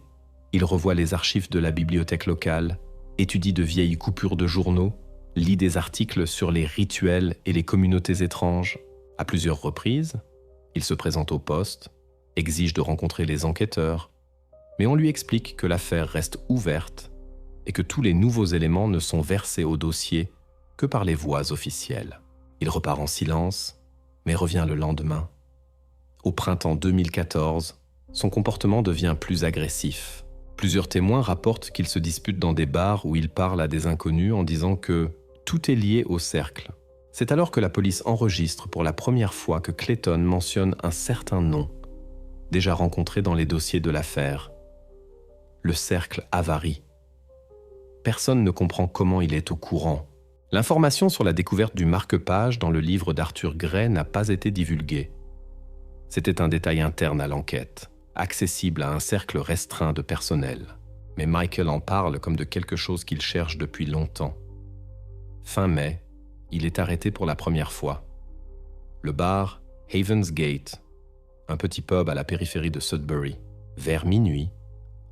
Il revoit les archives de la bibliothèque locale, étudie de vieilles coupures de journaux, lit des articles sur les rituels et les communautés étranges. À plusieurs reprises, il se présente au poste, exige de rencontrer les enquêteurs, mais on lui explique que l'affaire reste ouverte et que tous les nouveaux éléments ne sont versés au dossier que par les voies officielles. Il repart en silence, mais revient le lendemain. Au printemps 2014, son comportement devient plus agressif. Plusieurs témoins rapportent qu'il se dispute dans des bars où il parle à des inconnus en disant que tout est lié au cercle. C'est alors que la police enregistre pour la première fois que Clayton mentionne un certain nom, déjà rencontré dans les dossiers de l'affaire. Le cercle Avary. Personne ne comprend comment il est au courant. L'information sur la découverte du marque-page dans le livre d'Arthur Gray n'a pas été divulguée. C'était un détail interne à l'enquête, accessible à un cercle restreint de personnel. Mais Michael en parle comme de quelque chose qu'il cherche depuis longtemps. Fin mai, il est arrêté pour la première fois. Le bar Havens Gate, un petit pub à la périphérie de Sudbury. Vers minuit,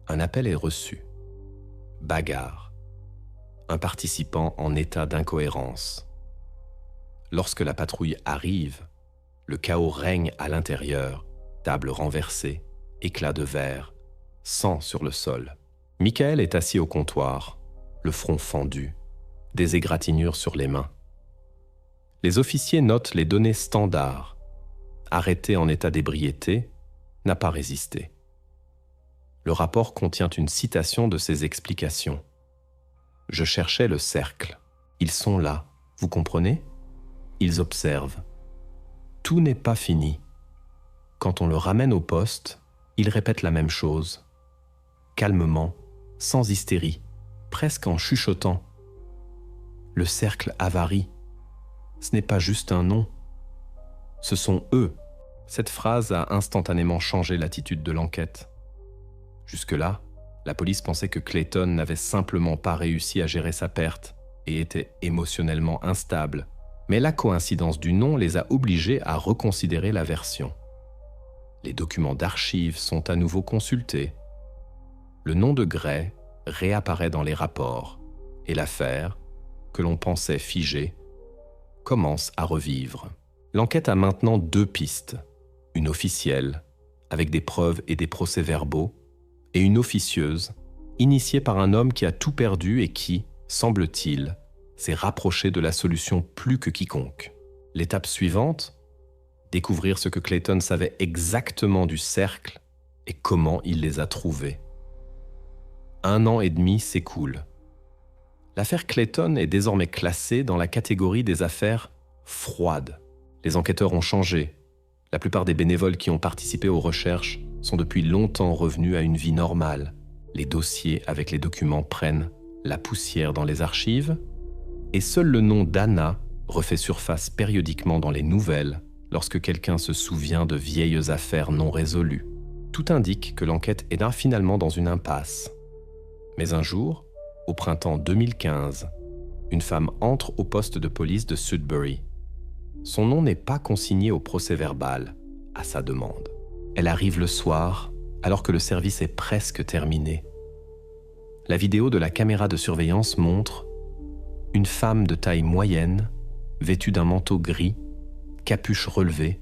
un appel est reçu. Bagarre. Un participant en état d'incohérence. Lorsque la patrouille arrive, le chaos règne à l'intérieur, table renversée, éclats de verre, sang sur le sol. Michael est assis au comptoir, le front fendu, des égratignures sur les mains. Les officiers notent les données standards. Arrêté en état d'ébriété, n'a pas résisté. Le rapport contient une citation de ses explications. « Je cherchais le cercle. Ils sont là, vous comprenez ? Ils observent. Tout n'est pas fini. Quand on le ramène au poste, il répète la même chose. Calmement, sans hystérie, presque en chuchotant. Le cercle avarie. Ce n'est pas juste un nom. Ce sont eux. » Cette phrase a instantanément changé l'attitude de l'enquête. Jusque-là, la police pensait que Clayton n'avait simplement pas réussi à gérer sa perte et était émotionnellement instable. Mais la coïncidence du nom les a obligés à reconsidérer la version. Les documents d'archives sont à nouveau consultés. Le nom de Gray réapparaît dans les rapports et l'affaire, que l'on pensait figée, commence à revivre. L'enquête a maintenant 2 pistes. Une officielle, avec des preuves et des procès-verbaux, et une officieuse, initiée par un homme qui a tout perdu et qui, semble-t-il, s'est rapproché de la solution plus que quiconque. L'étape suivante, découvrir ce que Clayton savait exactement du cercle et comment il les a trouvés. 1 an et demi s'écoule. L'affaire Clayton est désormais classée dans la catégorie des affaires froides. Les enquêteurs ont changé. La plupart des bénévoles qui ont participé aux recherches sont depuis longtemps revenus à une vie normale. Les dossiers avec les documents prennent la poussière dans les archives et seul le nom d'Anna refait surface périodiquement dans les nouvelles lorsque quelqu'un se souvient de vieilles affaires non résolues. Tout indique que l'enquête est finalement dans une impasse. Mais un jour, au printemps 2015, une femme entre au poste de police de Sudbury. Son nom n'est pas consigné au procès-verbal, à sa demande. Elle arrive le soir, alors que le service est presque terminé. La vidéo de la caméra de surveillance montre une femme de taille moyenne, vêtue d'un manteau gris, capuche relevée,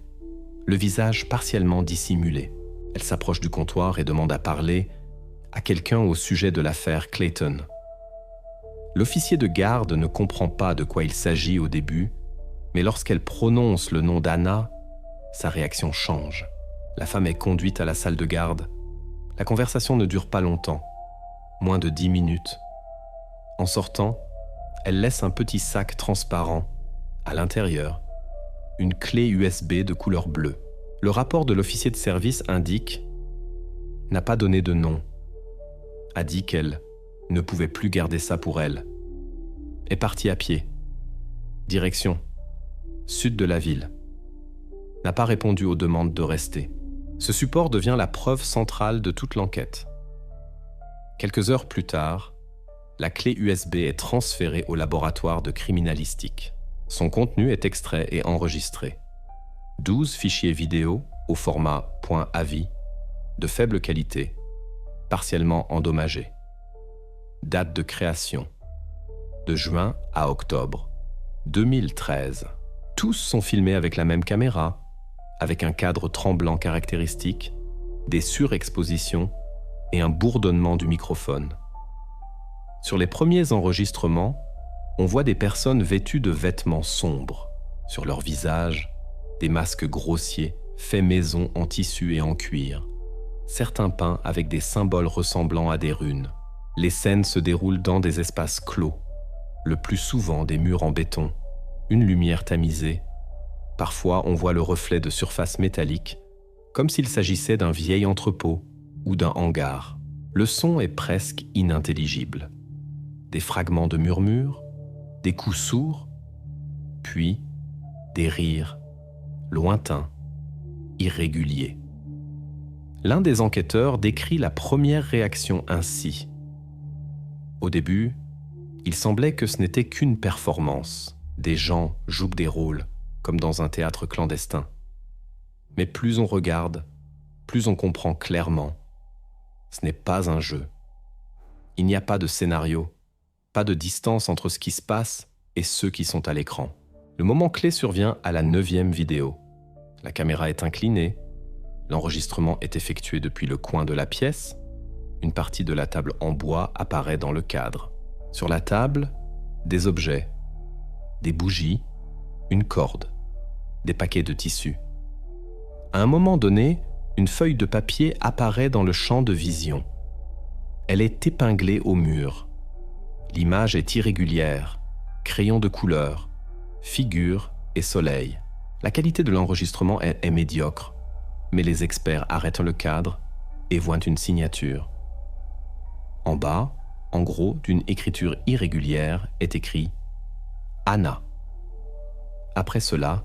le visage partiellement dissimulé. Elle s'approche du comptoir et demande à parler à quelqu'un au sujet de l'affaire Clayton. L'officier de garde ne comprend pas de quoi il s'agit au début, mais lorsqu'elle prononce le nom d'Anna, sa réaction change. La femme est conduite à la salle de garde. La conversation ne dure pas longtemps, moins de 10 minutes. En sortant, elle laisse un petit sac transparent. À l'intérieur, une clé USB de couleur bleue. Le rapport de l'officier de service indique « n'a pas donné de nom », a dit qu'elle ne pouvait plus garder ça pour elle. Est partie à pied. Direction sud de la ville. N'a pas répondu aux demandes de rester. Ce support devient la preuve centrale de toute l'enquête. Quelques heures plus tard, la clé USB est transférée au laboratoire de criminalistique. Son contenu est extrait et enregistré. 12 fichiers vidéo au format .avi, de faible qualité, partiellement endommagés. Date de création, de juin à octobre 2013. Tous sont filmés avec la même caméra, avec un cadre tremblant caractéristique, des surexpositions et un bourdonnement du microphone. Sur les premiers enregistrements, on voit des personnes vêtues de vêtements sombres. Sur leur visage, des masques grossiers, faits maison en tissu et en cuir. Certains peints avec des symboles ressemblant à des runes. Les scènes se déroulent dans des espaces clos, le plus souvent des murs en béton, une lumière tamisée. Parfois, on voit le reflet de surface métallique, comme s'il s'agissait d'un vieil entrepôt ou d'un hangar. Le son est presque inintelligible. Des fragments de murmures, des coups sourds, puis des rires, lointains, irréguliers. L'un des enquêteurs décrit la première réaction ainsi. Au début, il semblait que ce n'était qu'une performance. Des gens jouent des rôles, comme dans un théâtre clandestin. Mais plus on regarde, plus on comprend clairement. Ce n'est pas un jeu. Il n'y a pas de scénario, pas de distance entre ce qui se passe et ceux qui sont à l'écran. Le moment clé survient à la 9e vidéo. La caméra est inclinée, l'enregistrement est effectué depuis le coin de la pièce, une partie de la table en bois apparaît dans le cadre. Sur la table, des objets, des bougies, une corde, des paquets de tissu. À un moment donné, une feuille de papier apparaît dans le champ de vision. Elle est épinglée au mur. L'image est irrégulière, crayon de couleur, figure et soleil. La qualité de l'enregistrement est médiocre, mais les experts arrêtent le cadre et voient une signature. En bas, en gros, d'une écriture irrégulière, est écrit « Anna ». Après cela,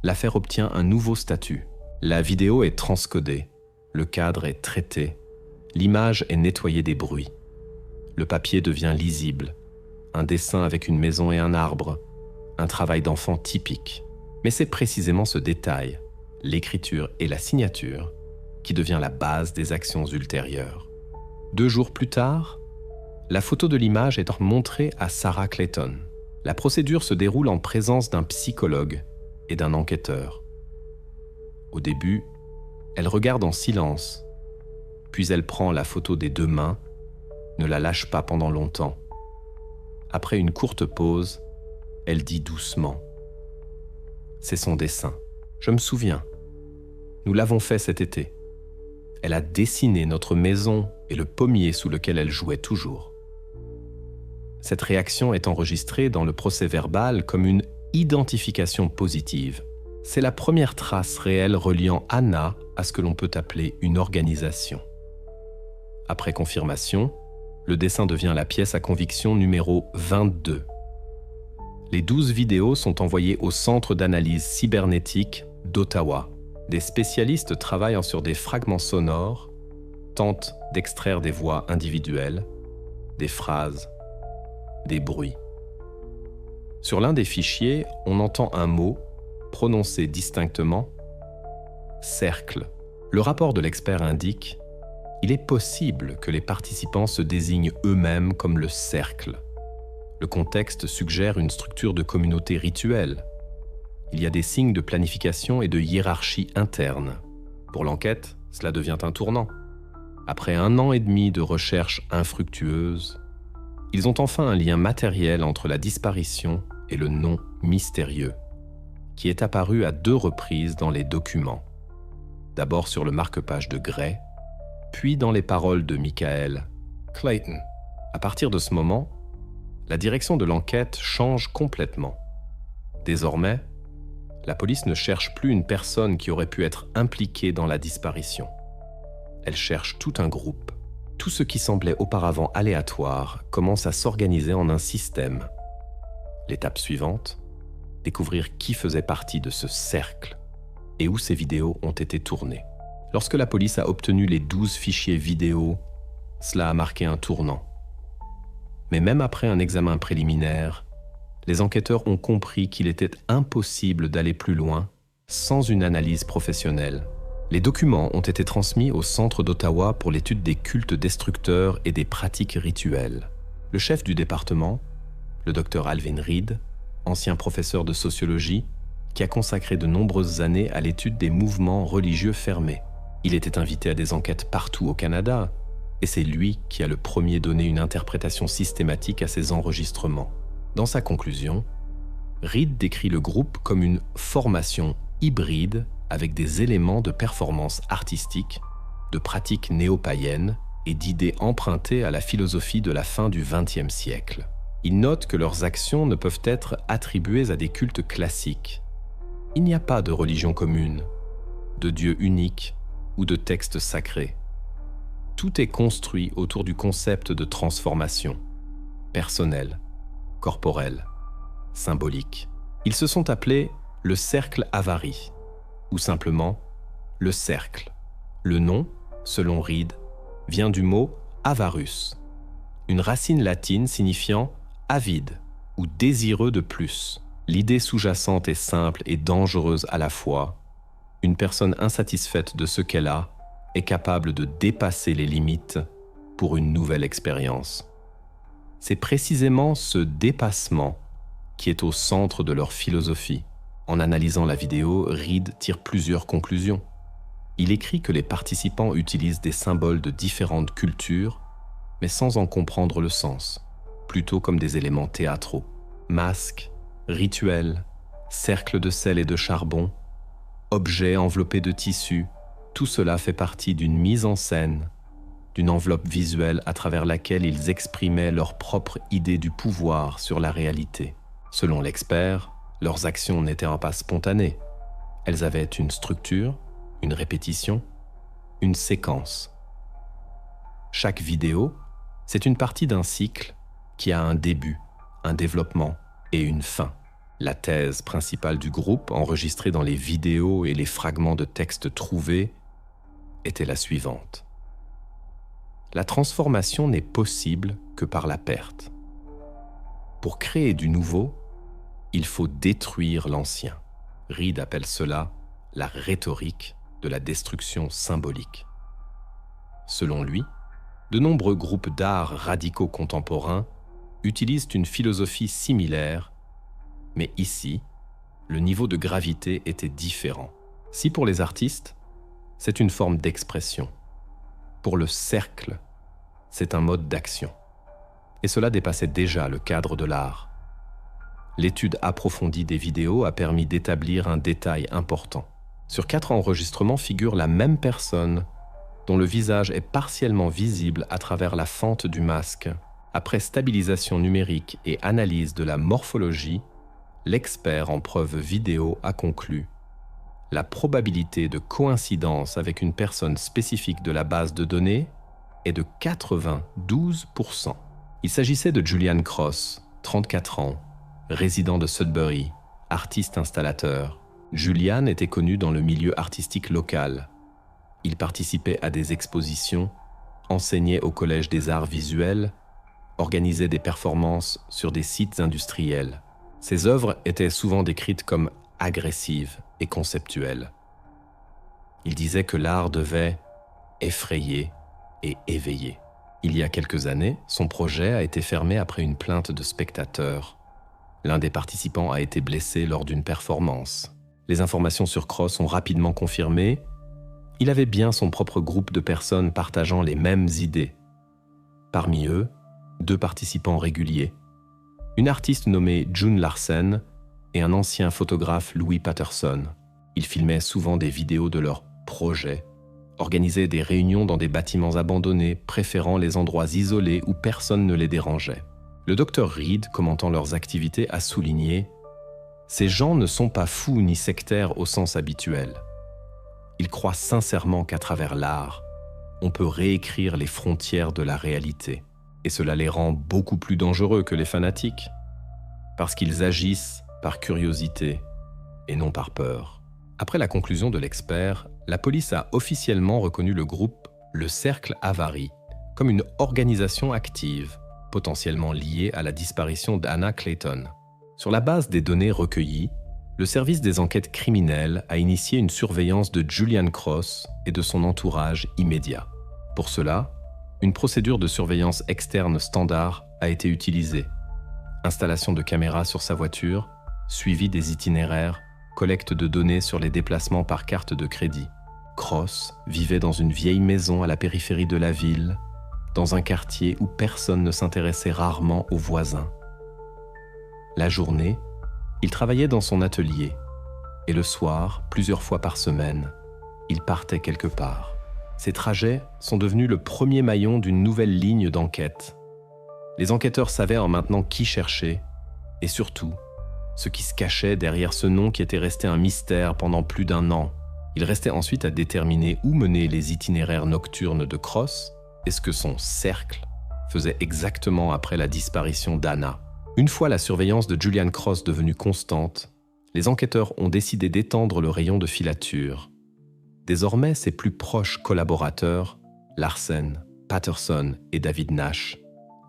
l'affaire obtient un nouveau statut. La vidéo est transcodée, le cadre est traité, l'image est nettoyée des bruits. Le papier devient lisible, un dessin avec une maison et un arbre, un travail d'enfant typique. Mais c'est précisément ce détail, l'écriture et la signature, qui devient la base des actions ultérieures. 2 jours plus tard, la photo de l'image est montrée à Sarah Clayton. La procédure se déroule en présence d'un psychologue et d'un enquêteur. Au début, elle regarde en silence, puis elle prend la photo des 2 mains, ne la lâche pas pendant longtemps. Après une courte pause, elle dit doucement « C'est son dessin. Je me souviens. Nous l'avons fait cet été. Elle a dessiné notre maison et le pommier sous lequel elle jouait toujours. » Cette réaction est enregistrée dans le procès-verbal comme une identification positive. C'est la première trace réelle reliant Anna à ce que l'on peut appeler une organisation. Après confirmation, le dessin devient la pièce à conviction numéro 22. Les 12 vidéos sont envoyées au Centre d'analyse cybernétique d'Ottawa. Des spécialistes travaillant sur des fragments sonores tentent d'extraire des voix individuelles, des phrases, des bruits. Sur l'un des fichiers, on entend un mot, prononcé distinctement, « cercle ». Le rapport de l'expert indique « Il est possible que les participants se désignent eux-mêmes comme le cercle ». Le contexte suggère une structure de communauté rituelle. Il y a des signes de planification et de hiérarchie interne. Pour l'enquête, cela devient un tournant. Après 1 an et demi de recherches infructueuses, ils ont enfin un lien matériel entre la disparition et le nom mystérieux, qui est apparu à 2 reprises dans les documents. D'abord sur le marque-page de Gray, puis dans les paroles de Michael Clayton. À partir de ce moment, la direction de l'enquête change complètement. Désormais, la police ne cherche plus une personne qui aurait pu être impliquée dans la disparition. Elle cherche tout un groupe. Tout ce qui semblait auparavant aléatoire commence à s'organiser en un système. L'étape suivante, découvrir qui faisait partie de ce cercle et où ces vidéos ont été tournées. Lorsque la police a obtenu les 12 fichiers vidéo, cela a marqué un tournant. Mais même après un examen préliminaire, les enquêteurs ont compris qu'il était impossible d'aller plus loin sans une analyse professionnelle. Les documents ont été transmis au Centre d'Ottawa pour l'étude des cultes destructeurs et des pratiques rituelles. Le chef du département, le Dr Alvin Reid, ancien professeur de sociologie, qui a consacré de nombreuses années à l'étude des mouvements religieux fermés. Il était invité à des enquêtes partout au Canada, et c'est lui qui a le premier donné une interprétation systématique à ces enregistrements. Dans sa conclusion, Reid décrit le groupe comme une formation hybride avec des éléments de performance artistique, de pratiques néo-païennes et d'idées empruntées à la philosophie de la fin du XXe siècle. Il note que leurs actions ne peuvent être attribuées à des cultes classiques. Il n'y a pas de religion commune, de Dieu unique ou de texte sacré. Tout est construit autour du concept de transformation, personnelle, corporelle, symbolique. Ils se sont appelés le cercle Avari, ou simplement le cercle. Le nom, selon Reid, vient du mot avarus, une racine latine signifiant avide ou désireux de plus. L'idée sous-jacente est simple et dangereuse à la fois. Une personne insatisfaite de ce qu'elle a est capable de dépasser les limites pour une nouvelle expérience. C'est précisément ce dépassement qui est au centre de leur philosophie. En analysant la vidéo, Reid tire plusieurs conclusions. Il écrit que les participants utilisent des symboles de différentes cultures, mais sans en comprendre le sens, plutôt comme des éléments théâtraux. Masques, rituels, cercles de sel et de charbon, objets enveloppés de tissu, tout cela fait partie d'une mise en scène, d'une enveloppe visuelle à travers laquelle ils exprimaient leur propre idée du pouvoir sur la réalité. Selon l'expert, leurs actions n'étaient pas spontanées. Elles avaient une structure, une répétition, une séquence. Chaque vidéo, c'est une partie d'un cycle qui a un début, un développement et une fin. La thèse principale du groupe, enregistrée dans les vidéos et les fragments de texte trouvés, était la suivante. La transformation n'est possible que par la perte. Pour créer du nouveau, il faut détruire l'ancien. Reed appelle cela la rhétorique de la destruction symbolique. Selon lui, de nombreux groupes d'art radicaux contemporains utilisent une philosophie similaire, mais ici, le niveau de gravité était différent. Si pour les artistes, c'est une forme d'expression, pour le cercle, c'est un mode d'action. Et cela dépassait déjà le cadre de l'art. L'étude approfondie des vidéos a permis d'établir un détail important. Sur 4 enregistrements figure la même personne, dont le visage est partiellement visible à travers la fente du masque. Après stabilisation numérique et analyse de la morphologie, l'expert en preuve vidéo a conclu: la probabilité de coïncidence avec une personne spécifique de la base de données est de 92%. Il s'agissait de Julian Cross, 34 ans, résident de Sudbury, artiste installateur. Julian était connu dans le milieu artistique local. Il participait à des expositions, enseignait au Collège des Arts Visuels, organisait des performances sur des sites industriels. Ses œuvres étaient souvent décrites comme agressives et conceptuelles. Il disait que l'art devait effrayer et éveiller. Il y a quelques années, son projet a été fermé après une plainte de spectateurs. L'un des participants a été blessé lors d'une performance. Les informations sur Cross ont rapidement confirmé: il avait bien son propre groupe de personnes partageant les mêmes idées. Parmi eux, 2 participants réguliers, une artiste nommée June Larsen et un ancien photographe Louis Patterson. Ils filmaient souvent des vidéos de leurs projets, organisaient des réunions dans des bâtiments abandonnés, préférant les endroits isolés où personne ne les dérangeait. Le docteur Reed, commentant leurs activités, a souligné: ces gens ne sont pas fous ni sectaires au sens habituel. Ils croient sincèrement qu'à travers l'art, on peut réécrire les frontières de la réalité. Et cela les rend beaucoup plus dangereux que les fanatiques, parce qu'ils agissent par curiosité et non par peur. Après la conclusion de l'expert, la police a officiellement reconnu le groupe Le Cercle Avary comme une organisation active, potentiellement liée à la disparition d'Anna Clayton. Sur la base des données recueillies, le service des enquêtes criminelles a initié une surveillance de Julian Cross et de son entourage immédiat. Pour cela, une procédure de surveillance externe standard a été utilisée. Installation de caméras sur sa voiture, suivi des itinéraires, collecte de données sur les déplacements par carte de crédit. Cross vivait dans une vieille maison à la périphérie de la ville, dans un quartier où personne ne s'intéressait rarement aux voisins. La journée, il travaillait dans son atelier, et le soir, plusieurs fois par semaine, il partait quelque part. Ces trajets sont devenus le premier maillon d'une nouvelle ligne d'enquête. Les enquêteurs savaient en maintenant qui chercher, et surtout, ce qui se cachait derrière ce nom qui était resté un mystère pendant plus d'1 an. Il restait ensuite à déterminer où menaient les itinéraires nocturnes de Cross et ce que son cercle faisait exactement après la disparition d'Anna. Une fois la surveillance de Julian Cross devenue constante, les enquêteurs ont décidé d'étendre le rayon de filature. Désormais, ses plus proches collaborateurs, Larsen, Patterson et David Nash,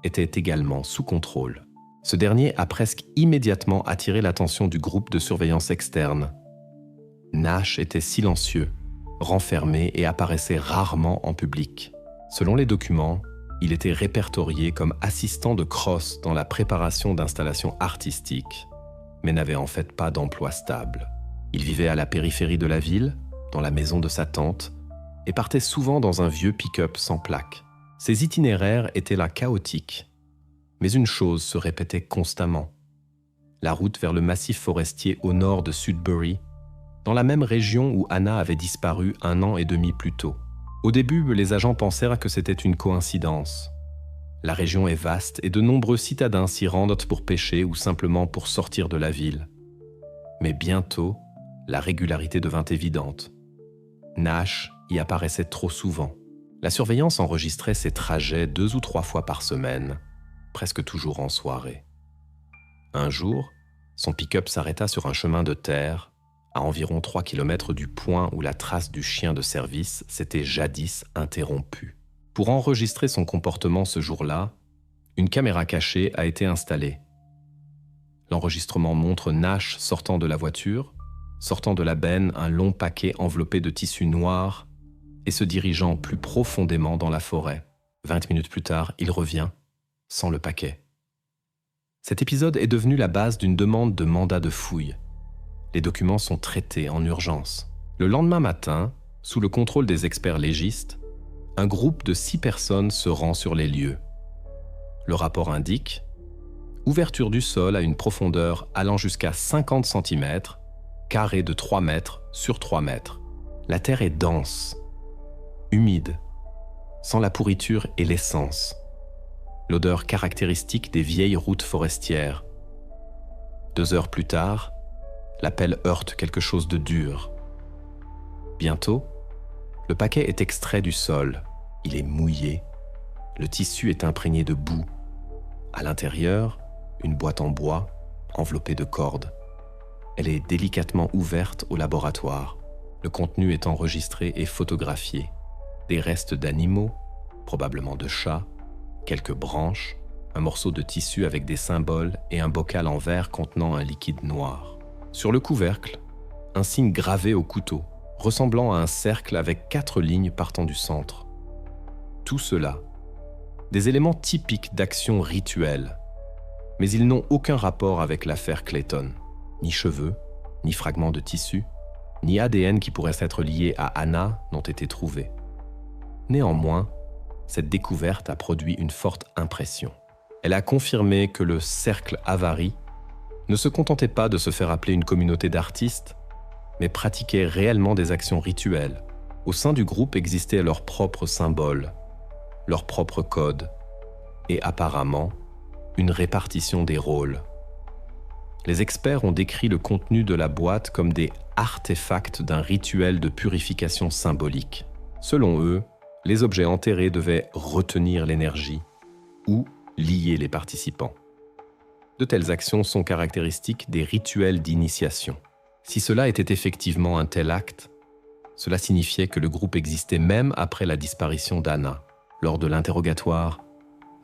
étaient également sous contrôle. Ce dernier a presque immédiatement attiré l'attention du groupe de surveillance externe. Nash était silencieux, renfermé et apparaissait rarement en public. Selon les documents, il était répertorié comme assistant de Cross dans la préparation d'installations artistiques, mais n'avait en fait pas d'emploi stable. Il vivait à la périphérie de la ville, dans la maison de sa tante, et partait souvent dans un vieux pick-up sans plaque. Ses itinéraires étaient là chaotiques, mais une chose se répétait constamment. la route vers le massif forestier au nord de Sudbury, dans la même région où Anna avait disparu 1 an et demi plus tôt. Au début, les agents pensèrent que c'était une coïncidence. La région est vaste et de nombreux citadins s'y rendent pour pêcher ou simplement pour sortir de la ville. Mais bientôt, la régularité devint évidente. Nash y apparaissait trop souvent. La surveillance enregistrait ses trajets 2 ou 3 fois par semaine, presque toujours en soirée. Un jour, son pick-up s'arrêta sur un chemin de terre, à environ 3 km du point où la trace du chien de service s'était jadis interrompue. Pour enregistrer son comportement ce jour-là, une caméra cachée a été installée. L'enregistrement montre Nash sortant de la voiture, sortant de la benne un long paquet enveloppé de tissu noir et se dirigeant plus profondément dans la forêt. 20 minutes plus tard, il revient, sans le paquet. Cet épisode est devenu la base d'une demande de mandat de fouille. Les documents sont traités en urgence. Le lendemain matin, sous le contrôle des experts légistes, un groupe de 6 personnes se rend sur les lieux. Le rapport indique ouverture du sol à une profondeur allant jusqu'à 50 cm, carré de 3 mètres sur 3 mètres. La terre est dense, humide, sans la pourriture et l'essence. L'odeur caractéristique des vieilles routes forestières. 2 heures plus tard, la pelle heurte quelque chose de dur. Bientôt, le paquet est extrait du sol. Il est mouillé. Le tissu est imprégné de boue. À l'intérieur, une boîte en bois, enveloppée de cordes. Elle est délicatement ouverte au laboratoire. Le contenu est enregistré et photographié. Des restes d'animaux, probablement de chats, quelques branches, un morceau de tissu avec des symboles et un bocal en verre contenant un liquide noir. Sur le couvercle, un signe gravé au couteau, ressemblant à un cercle avec 4 lignes partant du centre. Tout cela, des éléments typiques d'action rituelle, mais ils n'ont aucun rapport avec l'affaire Clayton. Ni cheveux, ni fragments de tissu, ni ADN qui pourrait être lié à Anna n'ont été trouvés. Néanmoins, cette découverte a produit une forte impression. Elle a confirmé que le cercle Avary ne se contentait pas de se faire appeler une communauté d'artistes, mais pratiquait réellement des actions rituelles. Au sein du groupe existaient leurs propres symboles, leurs propres codes, et apparemment, une répartition des rôles. Les experts ont décrit le contenu de la boîte comme des artefacts d'un rituel de purification symbolique. Selon eux, les objets enterrés devaient retenir l'énergie ou lier les participants. De telles actions sont caractéristiques des rituels d'initiation. Si cela était effectivement un tel acte, cela signifiait que le groupe existait même après la disparition d'Anna. Lors de l'interrogatoire,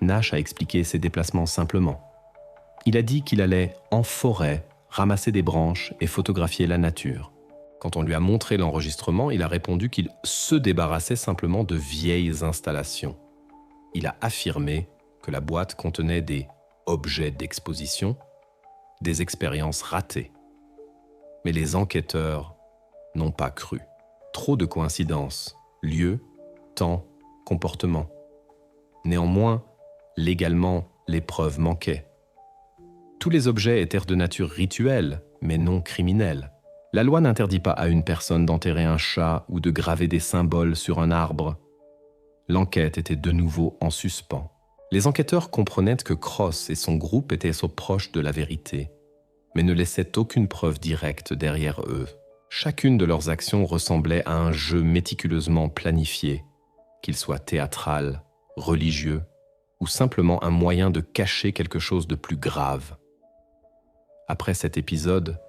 Nash a expliqué ses déplacements simplement. Il a dit qu'il allait en forêt ramasser des branches et photographier la nature. Quand on lui a montré l'enregistrement, il a répondu qu'il se débarrassait simplement de vieilles installations. Il a affirmé que la boîte contenait des objets d'exposition, des expériences ratées. Mais les enquêteurs n'ont pas cru. Trop de coïncidences, lieu, temps, comportement. Néanmoins, légalement, les preuves manquaient. Tous les objets étaient de nature rituelle, mais non criminelle. La loi n'interdit pas à une personne d'enterrer un chat ou de graver des symboles sur un arbre. L'enquête était de nouveau en suspens. Les enquêteurs comprenaient que Cross et son groupe étaient proches de la vérité, mais ne laissaient aucune preuve directe derrière eux. Chacune de leurs actions ressemblait à un jeu méticuleusement planifié, qu'il soit théâtral, religieux, ou simplement un moyen de cacher quelque chose de plus grave. Après cet épisode,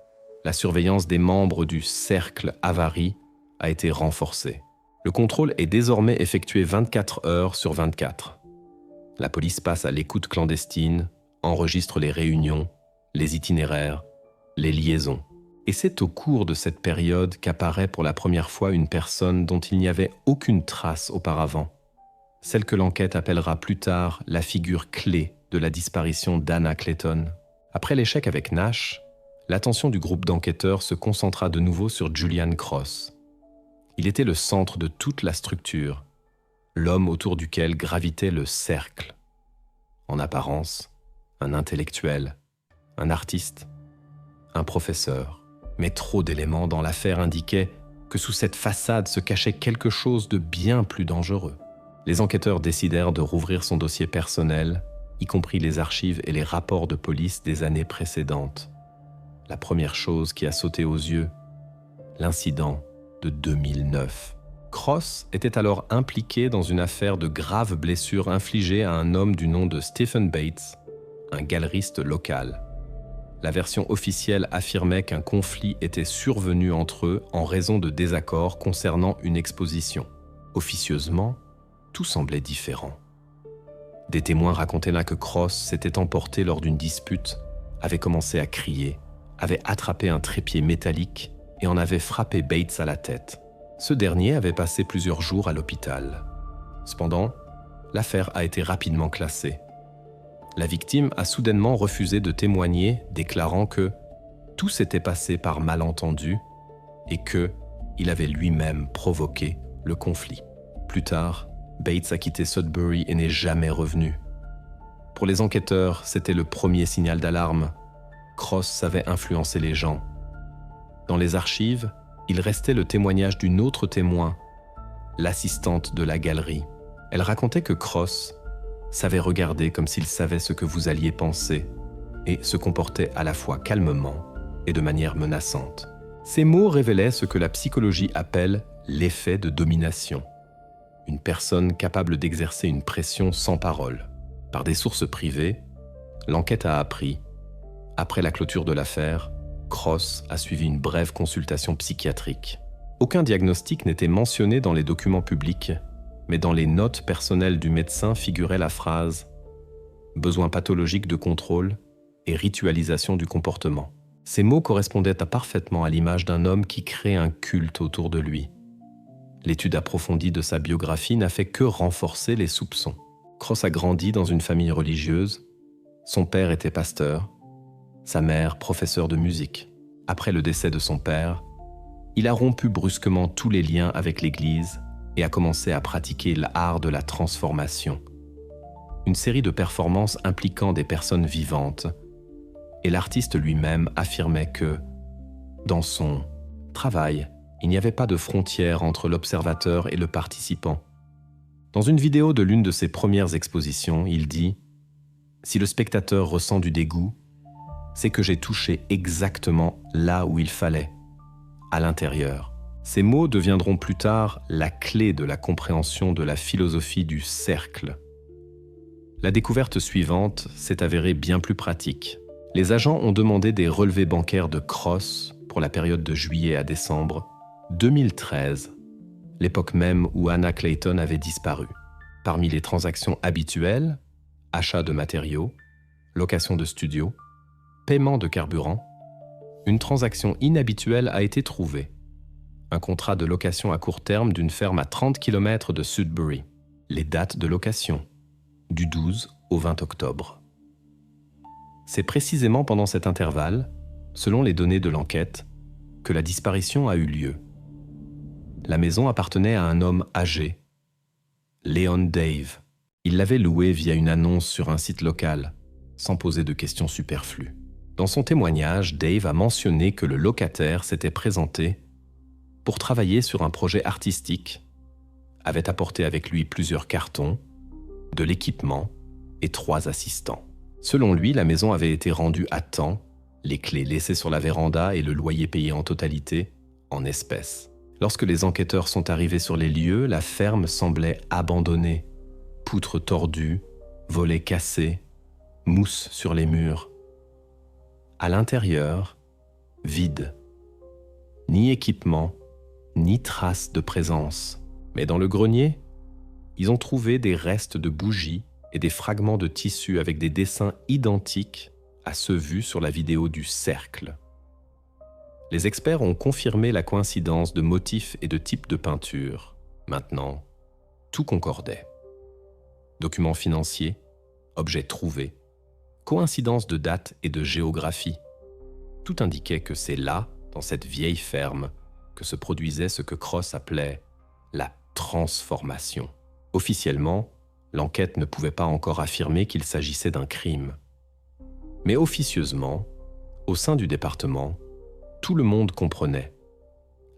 la surveillance des membres du cercle Avary a été renforcée. Le contrôle est désormais effectué 24 heures sur 24. La police passe à l'écoute clandestine, enregistre les réunions, les itinéraires, les liaisons. Et c'est au cours de cette période qu'apparaît pour la première fois une personne dont il n'y avait aucune trace auparavant. Celle que l'enquête appellera plus tard la figure clé de la disparition d'Anna Clayton. Après l'échec avec Nash, l'attention du groupe d'enquêteurs se concentra de nouveau sur Julian Cross. Il était le centre de toute la structure, l'homme autour duquel gravitait le cercle. En apparence, un intellectuel, un artiste, un professeur. Mais trop d'éléments dans l'affaire indiquaient que sous cette façade se cachait quelque chose de bien plus dangereux. Les enquêteurs décidèrent de rouvrir son dossier personnel, y compris les archives et les rapports de police des années précédentes. La première chose qui a sauté aux yeux, l'incident de 2009. Cross était alors impliqué dans une affaire de graves blessures infligées à un homme du nom de Stephen Bates, un galeriste local. La version officielle affirmait qu'un conflit était survenu entre eux en raison de désaccords concernant une exposition. Officieusement, tout semblait différent. Des témoins racontaient là que Cross s'était emporté lors d'une dispute, avait commencé à crier, avait attrapé un trépied métallique et en avait frappé Bates à la tête. Ce dernier avait passé plusieurs jours à l'hôpital. Cependant, l'affaire a été rapidement classée. La victime a soudainement refusé de témoigner, déclarant que tout s'était passé par malentendu et qu'il avait lui-même provoqué le conflit. Plus tard, Bates a quitté Sudbury et n'est jamais revenu. Pour les enquêteurs, c'était le premier signal d'alarme. Cross savait influencer les gens. Dans les archives, il restait le témoignage d'une autre témoin, l'assistante de la galerie. Elle racontait que Cross savait regarder comme s'il savait ce que vous alliez penser et se comportait à la fois calmement et de manière menaçante. Ces mots révélaient ce que la psychologie appelle l'effet de domination. Une personne capable d'exercer une pression sans parole. Par des sources privées, l'enquête a appris, après la clôture de l'affaire, Cross a suivi une brève consultation psychiatrique. Aucun diagnostic n'était mentionné dans les documents publics, mais dans les notes personnelles du médecin figurait la phrase « besoin pathologique de contrôle et ritualisation du comportement ». Ces mots correspondaient parfaitement à l'image d'un homme qui crée un culte autour de lui. L'étude approfondie de sa biographie n'a fait que renforcer les soupçons. Cross a grandi dans une famille religieuse. Son père était pasteur, sa mère professeure de musique. Après le décès de son père, il a rompu brusquement tous les liens avec l'Église et a commencé à pratiquer l'art de la transformation. Une série de performances impliquant des personnes vivantes. Et l'artiste lui-même affirmait que, dans son travail, il n'y avait pas de frontière entre l'observateur et le participant. Dans une vidéo de l'une de ses premières expositions, il dit « Si le spectateur ressent du dégoût, c'est que j'ai touché exactement là où il fallait, à l'intérieur. » Ces mots deviendront plus tard la clé de la compréhension de la philosophie du cercle. La découverte suivante s'est avérée bien plus pratique. Les agents ont demandé des relevés bancaires de Cross pour la période de juillet à décembre 2013, l'époque même où Anna Clayton avait disparu. Parmi les transactions habituelles, achat de matériaux, location de studio, paiement de carburant, une transaction inhabituelle a été trouvée. Un contrat de location à court terme d'une ferme à 30 km de Sudbury. Les dates de location, du 12 au 20 octobre. C'est précisément pendant cet intervalle, selon les données de l'enquête, que la disparition a eu lieu. La maison appartenait à un homme âgé, Leon Dave. Il l'avait louée via une annonce sur un site local, sans poser de questions superflues. Dans son témoignage, Dave a mentionné que le locataire s'était présenté pour travailler sur un projet artistique, avait apporté avec lui plusieurs cartons, de l'équipement et 3 assistants. Selon lui, la maison avait été rendue à temps, les clés laissées sur la véranda et le loyer payé en totalité, en espèces. Lorsque les enquêteurs sont arrivés sur les lieux, la ferme semblait abandonnée. Poutres tordues, volets cassés, mousse sur les murs. À l'intérieur, vide. Ni équipement, ni trace de présence. Mais dans le grenier, ils ont trouvé des restes de bougies et des fragments de tissu avec des dessins identiques à ceux vus sur la vidéo du cercle. Les experts ont confirmé la coïncidence de motifs et de types de peinture. Maintenant, tout concordait. Documents financiers, objets trouvés, coïncidence de date et de géographie. Tout indiquait que c'est là, dans cette vieille ferme, que se produisait ce que Cross appelait la transformation. Officiellement, l'enquête ne pouvait pas encore affirmer qu'il s'agissait d'un crime. Mais officieusement, Au sein du département, tout le monde comprenait.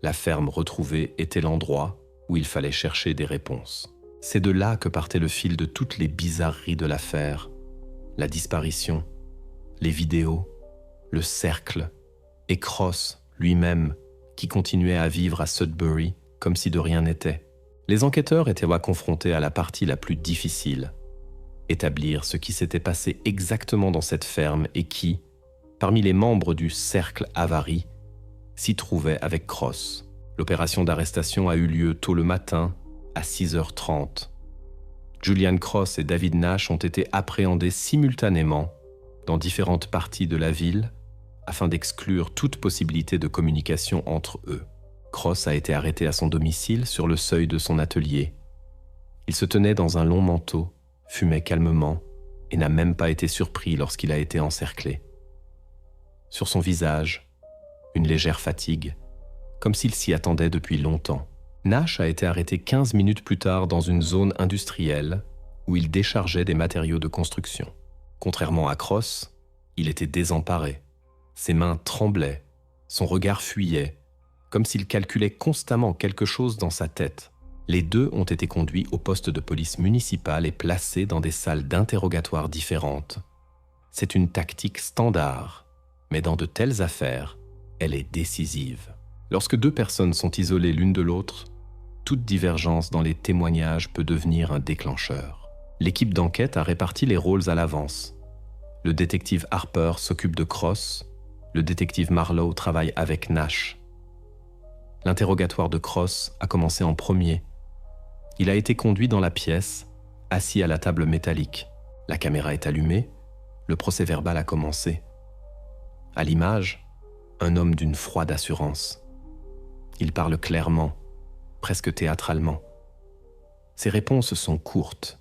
La ferme retrouvée était l'endroit où il fallait chercher des réponses. C'est de là que partait le fil de toutes les bizarreries de l'affaire, la disparition, les vidéos, le cercle, et Cross lui-même, qui continuait à vivre à Sudbury comme si de rien n'était. Les enquêteurs étaient confrontés à la partie la plus difficile, établir ce qui s'était passé exactement dans cette ferme et qui, parmi les membres du cercle Avary, s'y trouvait avec Cross. L'opération d'arrestation a eu lieu tôt le matin, à 6h30. Julian Cross et David Nash ont été appréhendés simultanément dans différentes parties de la ville afin d'exclure toute possibilité de communication entre eux. Cross a été arrêté à son domicile sur le seuil de son atelier. Il se tenait dans un long manteau, fumait calmement et n'a même pas été surpris lorsqu'il a été encerclé. Sur son visage, une légère fatigue, comme s'il s'y attendait depuis longtemps. Nash a été arrêté 15 minutes plus tard dans une zone industrielle où il déchargeait des matériaux de construction. Contrairement à Cross, il était désemparé. Ses mains tremblaient, son regard fuyait, comme s'il calculait constamment quelque chose dans sa tête. Les deux ont été conduits au poste de police municipal et placés dans des salles d'interrogatoire différentes. C'est une tactique standard, mais dans de telles affaires, elle est décisive. Lorsque deux personnes sont isolées l'une de l'autre, toute divergence dans les témoignages peut devenir un déclencheur. L'équipe d'enquête a réparti les rôles à l'avance. Le détective Harper s'occupe de Cross, le détective Marlowe travaille avec Nash. L'interrogatoire de Cross a commencé en premier. Il a été conduit dans la pièce, assis à la table métallique. La caméra est allumée, le procès-verbal a commencé. À l'image, un homme d'une froide assurance. Il parle clairement, presque théâtralement. Ses réponses sont courtes,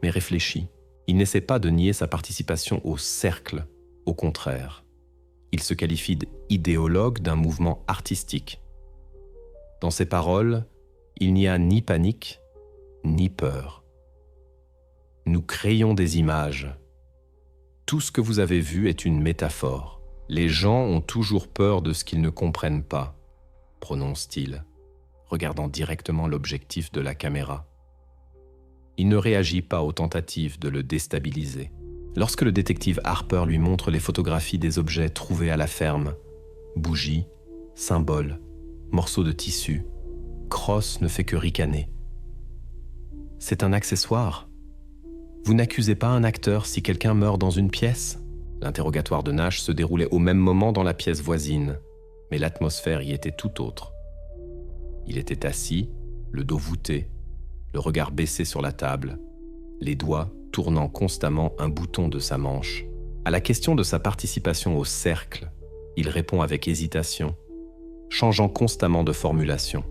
mais réfléchies. Il n'essaie pas de nier sa participation au cercle, au contraire. Il se qualifie d'idéologue d'un mouvement artistique. Dans ses paroles, il n'y a ni panique, ni peur. Nous créons des images. Tout ce que vous avez vu est une métaphore. Les gens ont toujours peur de ce qu'ils ne comprennent pas, prononce-t-il, regardant directement l'objectif de la caméra. Il ne réagit pas aux tentatives de le déstabiliser. Lorsque le détective Harper lui montre les photographies des objets trouvés à la ferme, bougies, symboles, morceaux de tissu, Cross ne fait que ricaner. C'est un accessoire. Vous n'accusez pas un acteur si quelqu'un meurt dans une pièce ? L'interrogatoire de Nash se déroulait au même moment dans la pièce voisine, mais l'atmosphère y était tout autre. Il était assis, le dos voûté, le regard baissé sur la table, les doigts tournant constamment un bouton de sa manche. À la question de sa participation au cercle, il répond avec hésitation, changeant constamment de formulation.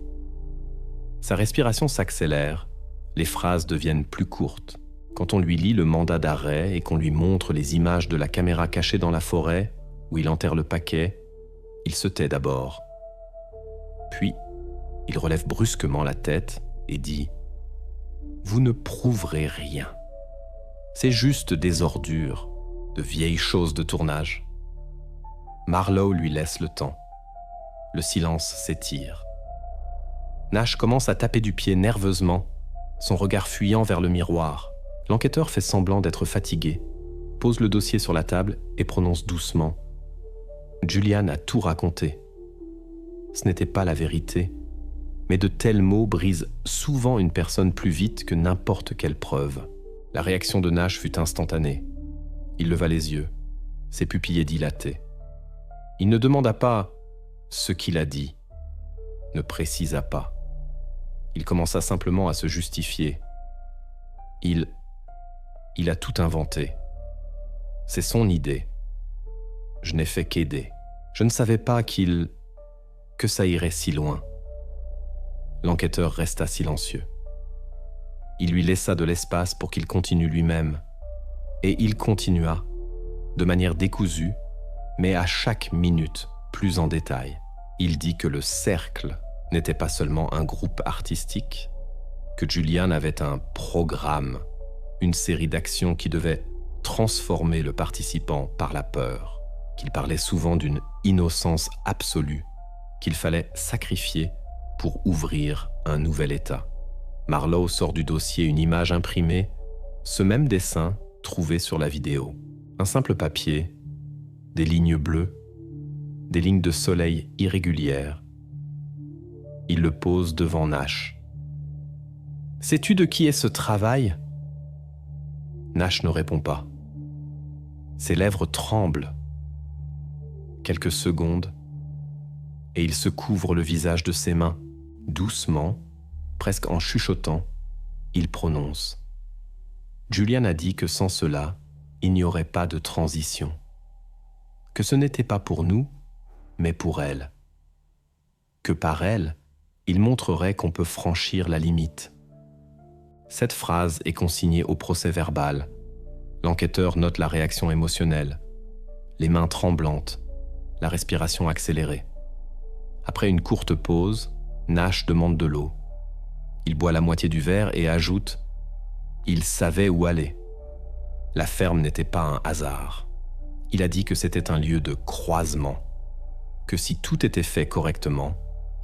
Sa respiration s'accélère, les phrases deviennent plus courtes. Quand on lui lit le mandat d'arrêt et qu'on lui montre les images de la caméra cachée dans la forêt, où il enterre le paquet, il se tait d'abord. Puis, il relève brusquement la tête et dit « Vous ne prouverez rien. C'est juste des ordures, de vieilles choses de tournage. » Marlowe lui laisse le temps. Le silence s'étire. Nash commence à taper du pied nerveusement, son regard fuyant vers le miroir. L'enquêteur fait semblant d'être fatigué, pose le dossier sur la table et prononce doucement « Julian a tout raconté. » Ce n'était pas la vérité, mais de tels mots brisent souvent une personne plus vite que n'importe quelle preuve. La réaction de Nash fut instantanée. Il leva les yeux, ses pupilles dilatées. Il ne demanda pas ce qu'il a dit, ne précisa pas. Il commença simplement à se justifier. Il a tout inventé. C'est son idée. Je n'ai fait qu'aider. Je ne savais pas que ça irait si loin. L'enquêteur resta silencieux. Il lui laissa de l'espace pour qu'il continue lui-même. Et il continua, de manière décousue, mais à chaque minute, plus en détail. Il dit que le cercle n'était pas seulement un groupe artistique, que Julian avait un programme, une série d'actions qui devaient transformer le participant par la peur. qu'il parlait souvent d'une innocence absolue qu'il fallait sacrifier pour ouvrir un nouvel état. Marlowe sort du dossier une image imprimée, ce même dessin trouvé sur la vidéo. Un simple papier, des lignes bleues, des lignes de soleil irrégulières. Il le pose devant Nash. « Sais-tu de qui est ce travail ?» Nash ne répond pas. Ses lèvres tremblent. Quelques secondes, et il se couvre le visage de ses mains. Doucement, presque en chuchotant, il prononce. Julian a dit que sans cela, il n'y aurait pas de transition. Que ce n'était pas pour nous, mais pour elle. Que par elle, il montrerait qu'on peut franchir la limite. Cette phrase est consignée au procès-verbal. L'enquêteur note la réaction émotionnelle, les mains tremblantes, la respiration accélérée. Après une courte pause, Nash demande de l'eau. Il boit la moitié du verre et ajoute « Il savait où aller ». La ferme n'était pas un hasard. Il a dit que c'était un lieu de croisement, que si tout était fait correctement,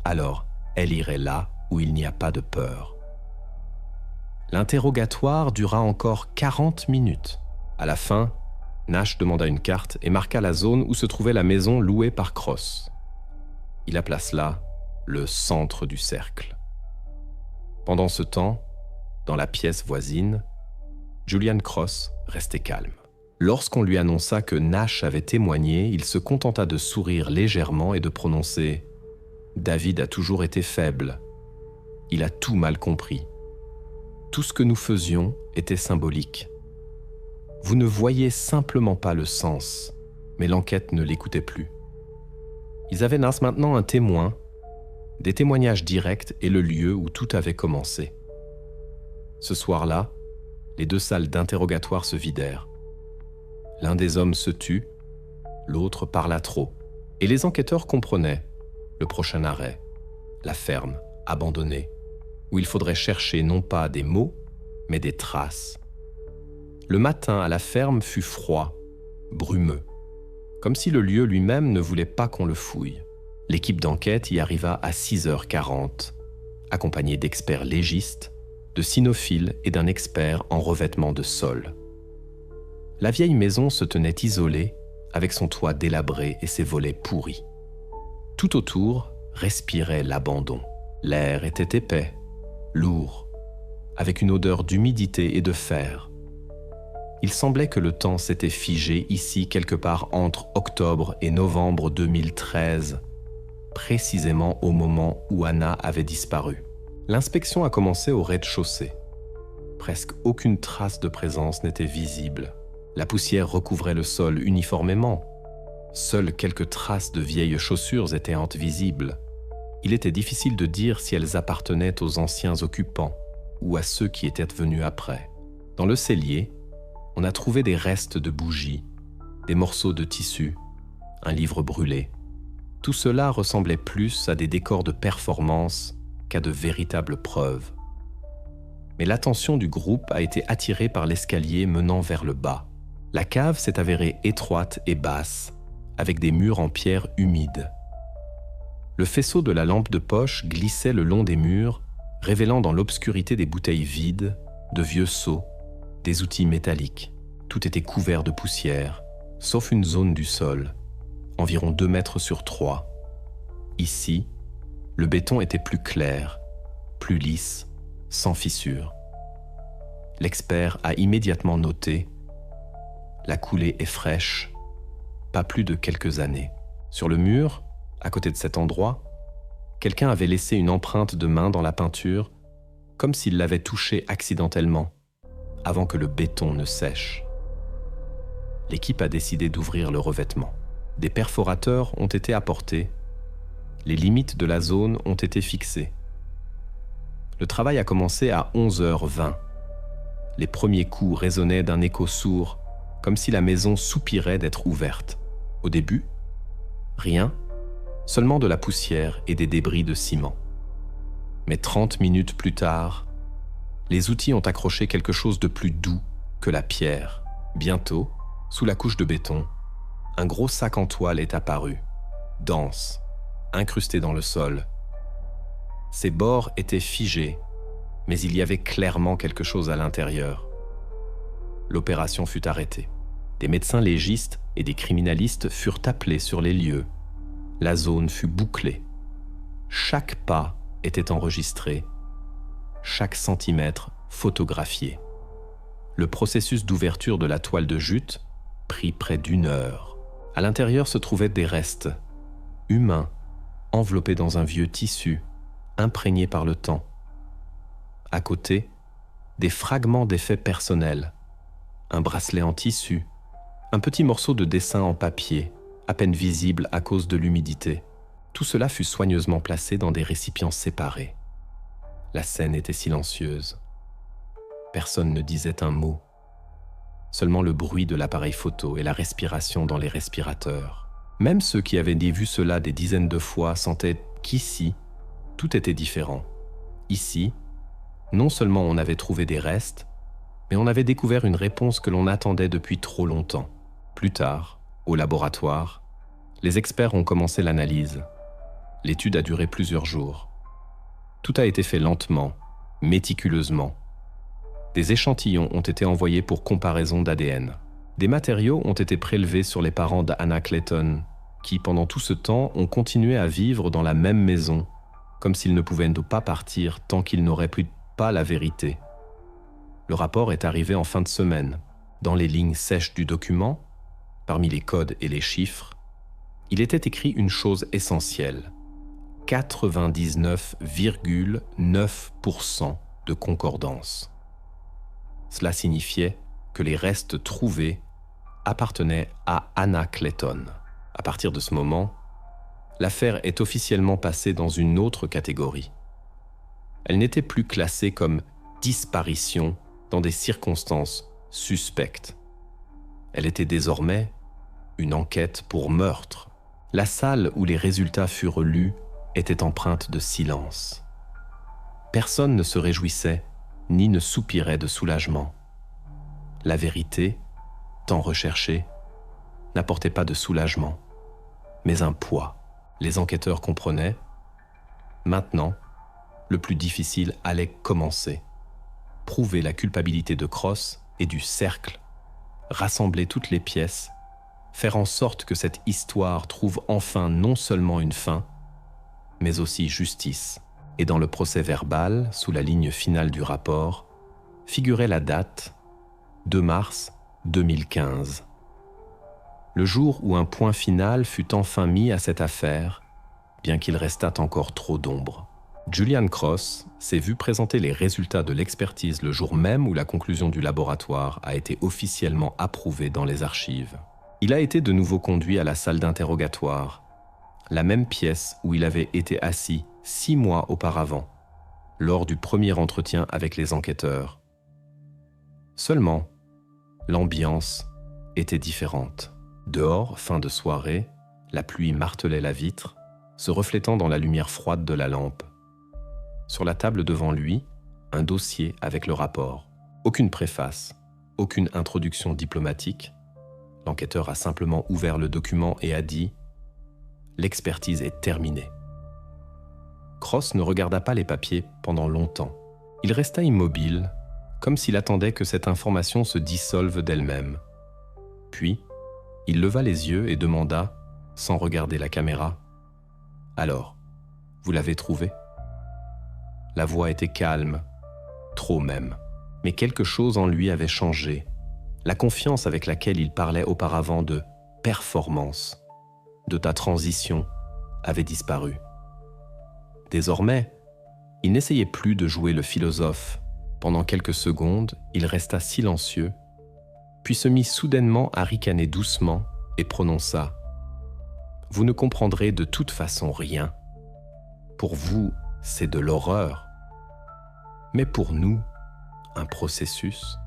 alors elle irait là où il n'y a pas de peur. L'interrogatoire dura encore 40 minutes. À la fin, Nash demanda une carte et marqua la zone où se trouvait la maison louée par Cross. Il la place là, le centre du cercle. Pendant ce temps, dans la pièce voisine, Julian Cross restait calme. Lorsqu'on lui annonça que Nash avait témoigné, il se contenta de sourire légèrement et de prononcer « David a toujours été faible. Il a tout mal compris. Tout ce que nous faisions était symbolique. Vous ne voyez simplement pas le sens, mais l'enquête ne l'écoutait plus. Ils avaient maintenant un témoin, des témoignages directs et le lieu où tout avait commencé. Ce soir-là, les deux salles d'interrogatoire se vidèrent. L'un des hommes se tut, l'autre parla trop, et les enquêteurs comprenaient le prochain arrêt, la ferme abandonnée, où il faudrait chercher non pas des mots, mais des traces. Le matin à la ferme fut froid, brumeux, comme si le lieu lui-même ne voulait pas qu'on le fouille. L'équipe d'enquête y arriva à 6h40, accompagnée d'experts légistes, de cynophiles et d'un expert en revêtement de sol. La vieille maison se tenait isolée, avec son toit délabré et ses volets pourris. Tout autour respirait l'abandon. L'air était épais, lourd, avec une odeur d'humidité et de fer. Il semblait que le temps s'était figé ici quelque part entre octobre et novembre 2013, précisément au moment où Anna avait disparu. L'inspection a commencé au rez-de-chaussée. Presque aucune trace de présence n'était visible. La poussière recouvrait le sol uniformément. Seules quelques traces de vieilles chaussures étaient visibles. Il était difficile de dire si elles appartenaient aux anciens occupants ou à ceux qui étaient venus après. Dans le cellier, on a trouvé des restes de bougies, des morceaux de tissu, un livre brûlé. Tout cela ressemblait plus à des décors de performance qu'à de véritables preuves. Mais l'attention du groupe a été attirée par l'escalier menant vers le bas. La cave s'est avérée étroite et basse, avec des murs en pierre humide. Le faisceau de la lampe de poche glissait le long des murs, révélant dans l'obscurité des bouteilles vides, de vieux seaux, des outils métalliques. Tout était couvert de poussière, sauf une zone du sol, environ 2 mètres sur 3. Ici, le béton était plus clair, plus lisse, sans fissure. L'expert a immédiatement noté « La coulée est fraîche, pas plus de quelques années ». Sur le mur, à côté de cet endroit, quelqu'un avait laissé une empreinte de main dans la peinture, comme s'il l'avait touchée accidentellement, avant que le béton ne sèche. L'équipe a décidé d'ouvrir le revêtement. Des perforateurs ont été apportés. Les limites de la zone ont été fixées. Le travail a commencé à 11h20. Les premiers coups résonnaient d'un écho sourd, comme si la maison soupirait d'être ouverte. Au début, rien, seulement de la poussière et des débris de ciment. Mais 30 minutes plus tard, les outils ont accroché quelque chose de plus doux que la pierre. Bientôt, sous la couche de béton, un gros sac en toile est apparu, dense, incrusté dans le sol. Ses bords étaient figés, mais il y avait clairement quelque chose à l'intérieur. L'opération fut arrêtée. Des médecins légistes et des criminalistes furent appelés sur les lieux. La zone fut bouclée. Chaque pas était enregistré, chaque centimètre photographié. Le processus d'ouverture de la toile de jute prit près d'1 heure. À l'intérieur se trouvaient des restes humains, enveloppés dans un vieux tissu, imprégné par le temps. À côté, des fragments d'effets personnels, un bracelet en tissu, un petit morceau de dessin en papier, à peine visible à cause de l'humidité. Tout cela fut soigneusement placé dans des récipients séparés. La scène était silencieuse. Personne ne disait un mot. Seulement le bruit de l'appareil photo et la respiration dans les respirateurs. Même ceux qui avaient vu cela des dizaines de fois sentaient qu'ici, tout était différent. Ici, non seulement on avait trouvé des restes, mais on avait découvert une réponse que l'on attendait depuis trop longtemps. Plus tard, au laboratoire, les experts ont commencé l'analyse. L'étude a duré plusieurs jours. Tout a été fait lentement, méticuleusement. Des échantillons ont été envoyés pour comparaison d'ADN. Des matériaux ont été prélevés sur les parents d'Anna Clayton, qui, pendant tout ce temps, ont continué à vivre dans la même maison, comme s'ils ne pouvaient pas partir tant qu'ils n'auraient pas la vérité. Le rapport est arrivé en fin de semaine. Dans les lignes sèches du document, parmi les codes et les chiffres, il était écrit une chose essentielle. 99,9% de concordance. Cela signifiait que les restes trouvés appartenaient à Anna Clayton. À partir de ce moment, l'affaire est officiellement passée dans une autre catégorie. Elle n'était plus classée comme disparition dans des circonstances suspectes. Elle était désormais une enquête pour meurtre. La salle où les résultats furent lus était empreinte de silence. Personne ne se réjouissait ni ne soupirait de soulagement. La vérité, tant recherchée, n'apportait pas de soulagement, mais un poids. Les enquêteurs comprenaient. Maintenant, le plus difficile allait commencer. Prouver la culpabilité de Cross et du cercle, rassembler toutes les pièces, faire en sorte que cette histoire trouve enfin non seulement une fin, mais aussi justice. Et dans le procès verbal, sous la ligne finale du rapport, figurait la date 2 mars 2015. Le jour où un point final fut enfin mis à cette affaire, bien qu'il restât encore trop d'ombre. Julian Cross s'est vu présenter les résultats de l'expertise le jour même où la conclusion du laboratoire a été officiellement approuvée dans les archives. Il a été de nouveau conduit à la salle d'interrogatoire, la même pièce où il avait été assis 6 mois auparavant, lors du premier entretien avec les enquêteurs. Seulement, l'ambiance était différente. Dehors, fin de soirée, la pluie martelait la vitre, se reflétant dans la lumière froide de la lampe. Sur la table devant lui, un dossier avec le rapport. Aucune préface, aucune introduction diplomatique. L'enquêteur a simplement ouvert le document et a dit « L'expertise est terminée ». Cross ne regarda pas les papiers pendant longtemps. Il resta immobile, comme s'il attendait que cette information se dissolve d'elle-même. Puis, il leva les yeux et demanda, sans regarder la caméra, « Alors, vous l'avez trouvé ?» La voix était calme, trop même. Mais quelque chose en lui avait changé. La confiance avec laquelle il parlait auparavant de « performance », de ta transition, avait disparu. Désormais, il n'essayait plus de jouer le philosophe. Pendant quelques secondes, il resta silencieux, puis se mit soudainement à ricaner doucement et prononça « Vous ne comprendrez de toute façon rien. Pour vous, c'est de l'horreur. Mais pour nous, un processus.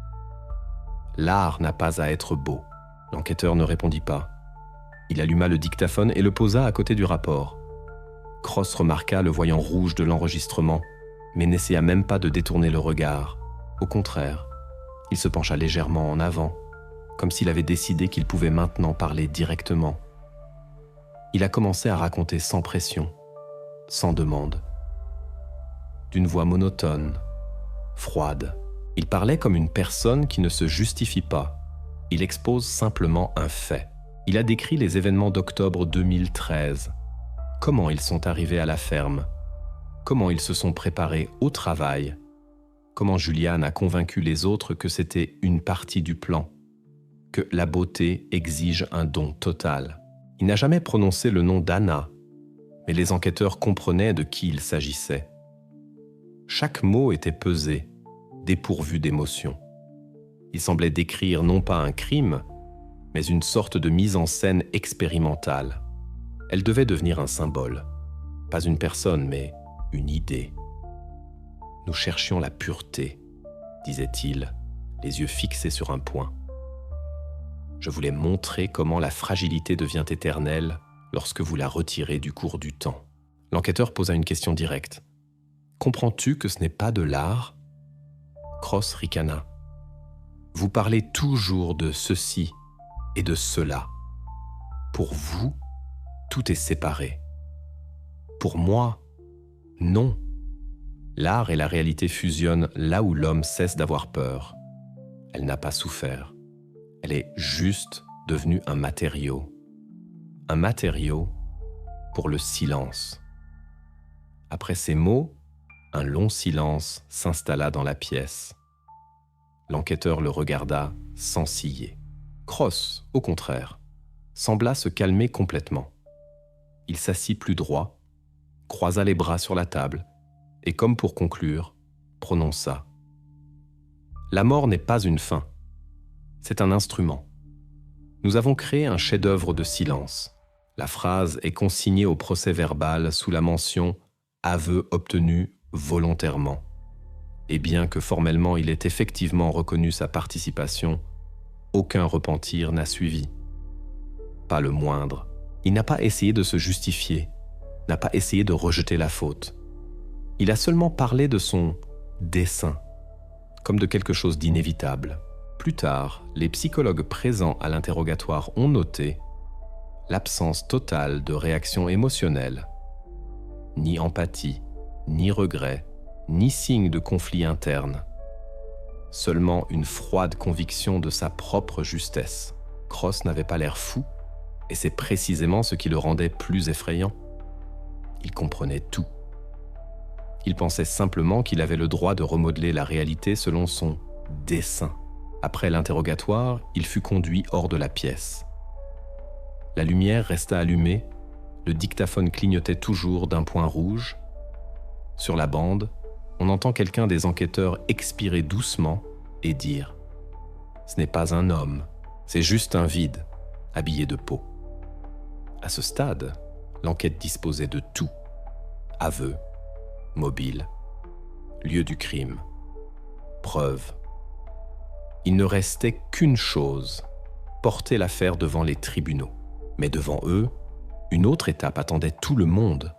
L'art n'a pas à être beau. » L'enquêteur ne répondit pas. Il alluma le dictaphone et le posa à côté du rapport. Cross remarqua le voyant rouge de l'enregistrement, mais n'essaya même pas de détourner le regard. Au contraire, il se pencha légèrement en avant, comme s'il avait décidé qu'il pouvait maintenant parler directement. Il a commencé à raconter sans pression, sans demande. D'une voix monotone, froide. Il parlait comme une personne qui ne se justifie pas. Il expose simplement un fait. Il a décrit les événements d'octobre 2013. Comment ils sont arrivés à la ferme. Comment ils se sont préparés au travail. Comment Juliane a convaincu les autres que c'était une partie du plan. Que la beauté exige un don total. Il n'a jamais prononcé le nom d'Anna, mais les enquêteurs comprenaient de qui il s'agissait. Chaque mot était pesé, dépourvu d'émotion. Il semblait décrire non pas un crime, mais une sorte de mise en scène expérimentale. Elle devait devenir un symbole. Pas une personne, mais une idée. Nous cherchions la pureté, disait-il, les yeux fixés sur un point. Je voulais montrer comment la fragilité devient éternelle lorsque vous la retirez du cours du temps. L'enquêteur posa une question directe. « Comprends-tu que ce n'est pas de l'art » Cross ricana. « Vous parlez toujours de ceci et de cela. Pour vous, tout est séparé. Pour moi, non. L'art et la réalité fusionnent là où l'homme cesse d'avoir peur. Elle n'a pas souffert. Elle est juste devenue un matériau. Un matériau pour le silence. » Après ces mots, un long silence s'installa dans la pièce. L'enquêteur le regarda sans ciller. Cross, au contraire, sembla se calmer complètement. Il s'assit plus droit, croisa les bras sur la table et, comme pour conclure, prononça « La mort n'est pas une fin. C'est un instrument. Nous avons créé un chef-d'œuvre de silence. La phrase est consignée au procès-verbal sous la mention « aveu obtenu volontairement ». Et bien que formellement il ait effectivement reconnu sa participation, aucun repentir n'a suivi. Pas le moindre. Il n'a pas essayé de se justifier, n'a pas essayé de rejeter la faute. Il a seulement parlé de son dessein, comme de quelque chose d'inévitable. Plus tard, les psychologues présents à l'interrogatoire ont noté l'absence totale de réaction émotionnelle. Ni empathie, ni regret, ni signe de conflit interne. Seulement une froide conviction de sa propre justesse. Cross n'avait pas l'air fou, et c'est précisément ce qui le rendait plus effrayant. Il comprenait tout. Il pensait simplement qu'il avait le droit de remodeler la réalité selon son dessein. Après l'interrogatoire, il fut conduit hors de la pièce. La lumière resta allumée, le dictaphone clignotait toujours d'un point rouge. Sur la bande, on entend quelqu'un des enquêteurs expirer doucement et dire « Ce n'est pas un homme, c'est juste un vide, habillé de peau. » À ce stade, l'enquête disposait de tout. Aveu, mobile, lieu du crime, preuve. Il ne restait qu'une chose, porter l'affaire devant les tribunaux. Mais devant eux, une autre étape attendait tout le monde.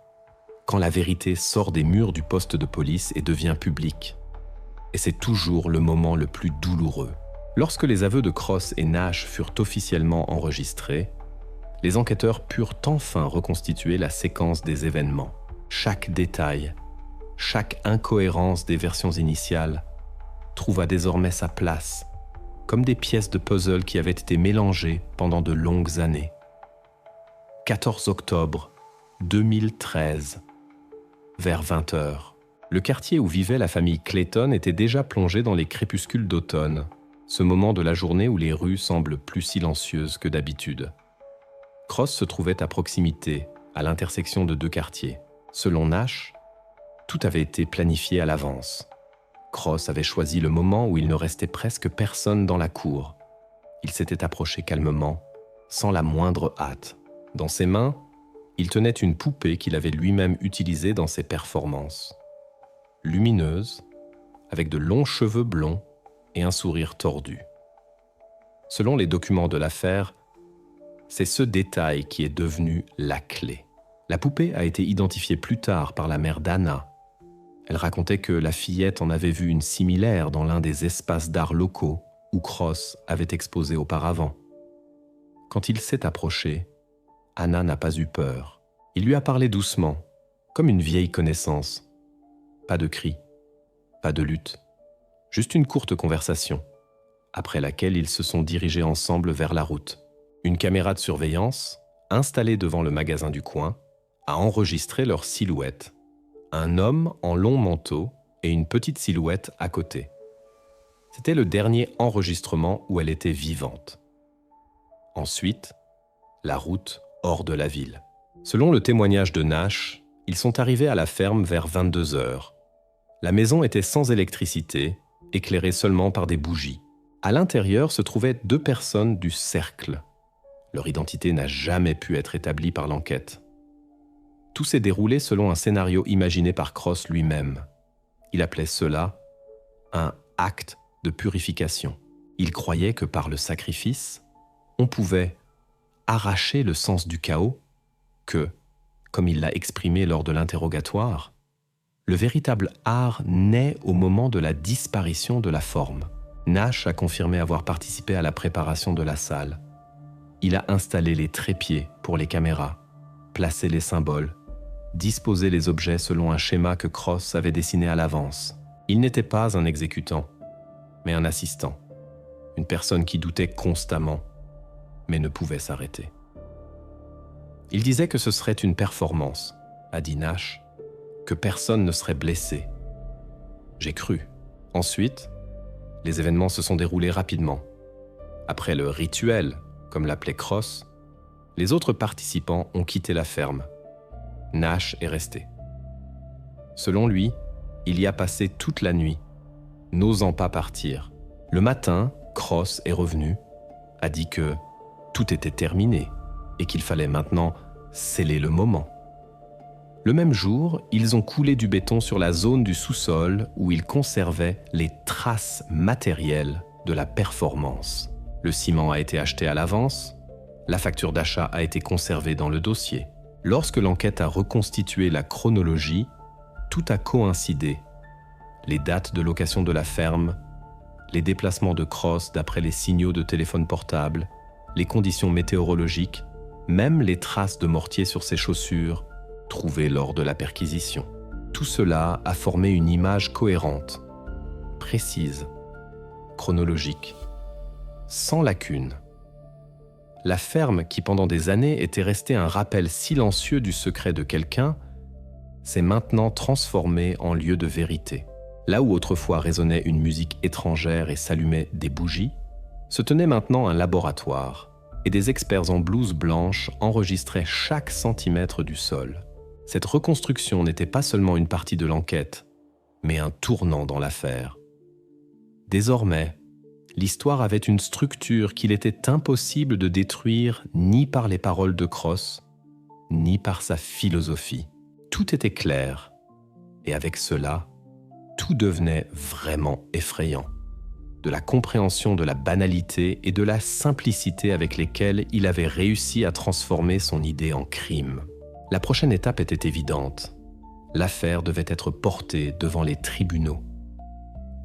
Quand la vérité sort des murs du poste de police et devient publique. Et c'est toujours le moment le plus douloureux. Lorsque les aveux de Cross et Nash furent officiellement enregistrés, les enquêteurs purent enfin reconstituer la séquence des événements. Chaque détail, chaque incohérence des versions initiales trouva désormais sa place, comme des pièces de puzzle qui avaient été mélangées pendant de longues années. 14 octobre 2013, vers 20h. Le quartier où vivait la famille Clayton était déjà plongé dans les crépuscules d'automne, ce moment de la journée où les rues semblent plus silencieuses que d'habitude. Cross se trouvait à proximité, à l'intersection de deux quartiers. Selon Nash, tout avait été planifié à l'avance. Cross avait choisi le moment où il ne restait presque personne dans la cour. Il s'était approché calmement, sans la moindre hâte. Dans ses mains, il tenait une poupée qu'il avait lui-même utilisée dans ses performances. Lumineuse, avec de longs cheveux blonds et un sourire tordu. Selon les documents de l'affaire, c'est ce détail qui est devenu la clé. La poupée a été identifiée plus tard par la mère d'Anna. Elle racontait que la fillette en avait vu une similaire dans l'un des espaces d'art locaux où Cross avait exposé auparavant. Quand il s'est approché, Anna n'a pas eu peur. Il lui a parlé doucement, comme une vieille connaissance. Pas de cris, pas de lutte, juste une courte conversation, après laquelle ils se sont dirigés ensemble vers la route. Une caméra de surveillance, installée devant le magasin du coin, a enregistré leur silhouette. Un homme en long manteau et une petite silhouette à côté. C'était le dernier enregistrement où elle était vivante. Ensuite, la route hors de la ville. Selon le témoignage de Nash, ils sont arrivés à la ferme vers 22 heures. La maison était sans électricité, éclairée seulement par des bougies. À l'intérieur se trouvaient 2 personnes du cercle. Leur identité n'a jamais pu être établie par l'enquête. Tout s'est déroulé selon un scénario imaginé par Cross lui-même. Il appelait cela un acte de purification. Il croyait que par le sacrifice, on pouvait arracher le sens du chaos, que, comme il l'a exprimé lors de l'interrogatoire, le véritable art naît au moment de la disparition de la forme. Nash a confirmé avoir participé à la préparation de la salle. Il a installé les trépieds pour les caméras, placé les symboles, disposé les objets selon un schéma que Cross avait dessiné à l'avance. Il n'était pas un exécutant, mais un assistant, une personne qui doutait constamment, mais ne pouvait s'arrêter. Il disait que ce serait une performance, a dit Nash, que personne ne serait blessé. J'ai cru. Ensuite, les événements se sont déroulés rapidement. Après le rituel, comme l'appelait Cross, les autres participants ont quitté la ferme. Nash est resté. Selon lui, il y a passé toute la nuit, n'osant pas partir. Le matin, Cross est revenu, a dit que tout était terminé et qu'il fallait maintenant sceller le moment. Le même jour, ils ont coulé du béton sur la zone du sous-sol où ils conservaient les traces matérielles de la performance. Le ciment a été acheté à l'avance, la facture d'achat a été conservée dans le dossier. Lorsque l'enquête a reconstitué la chronologie, tout a coïncidé. Les dates de location de la ferme, les déplacements de Cross d'après les signaux de téléphone portable, les conditions météorologiques, même les traces de mortier sur ses chaussures, trouvées lors de la perquisition. Tout cela a formé une image cohérente, précise, chronologique, sans lacune. La ferme, qui pendant des années était restée un rappel silencieux du secret de quelqu'un, s'est maintenant transformée en lieu de vérité. Là où autrefois résonnait une musique étrangère et s'allumaient des bougies, se tenait maintenant un laboratoire, et des experts en blouse blanche enregistraient chaque centimètre du sol. Cette reconstruction n'était pas seulement une partie de l'enquête, mais un tournant dans l'affaire. Désormais, l'histoire avait une structure qu'il était impossible de détruire ni par les paroles de Cross, ni par sa philosophie. Tout était clair, et avec cela, tout devenait vraiment effrayant. De la compréhension de la banalité et de la simplicité avec lesquelles il avait réussi à transformer son idée en crime. La prochaine étape était évidente. L'affaire devait être portée devant les tribunaux.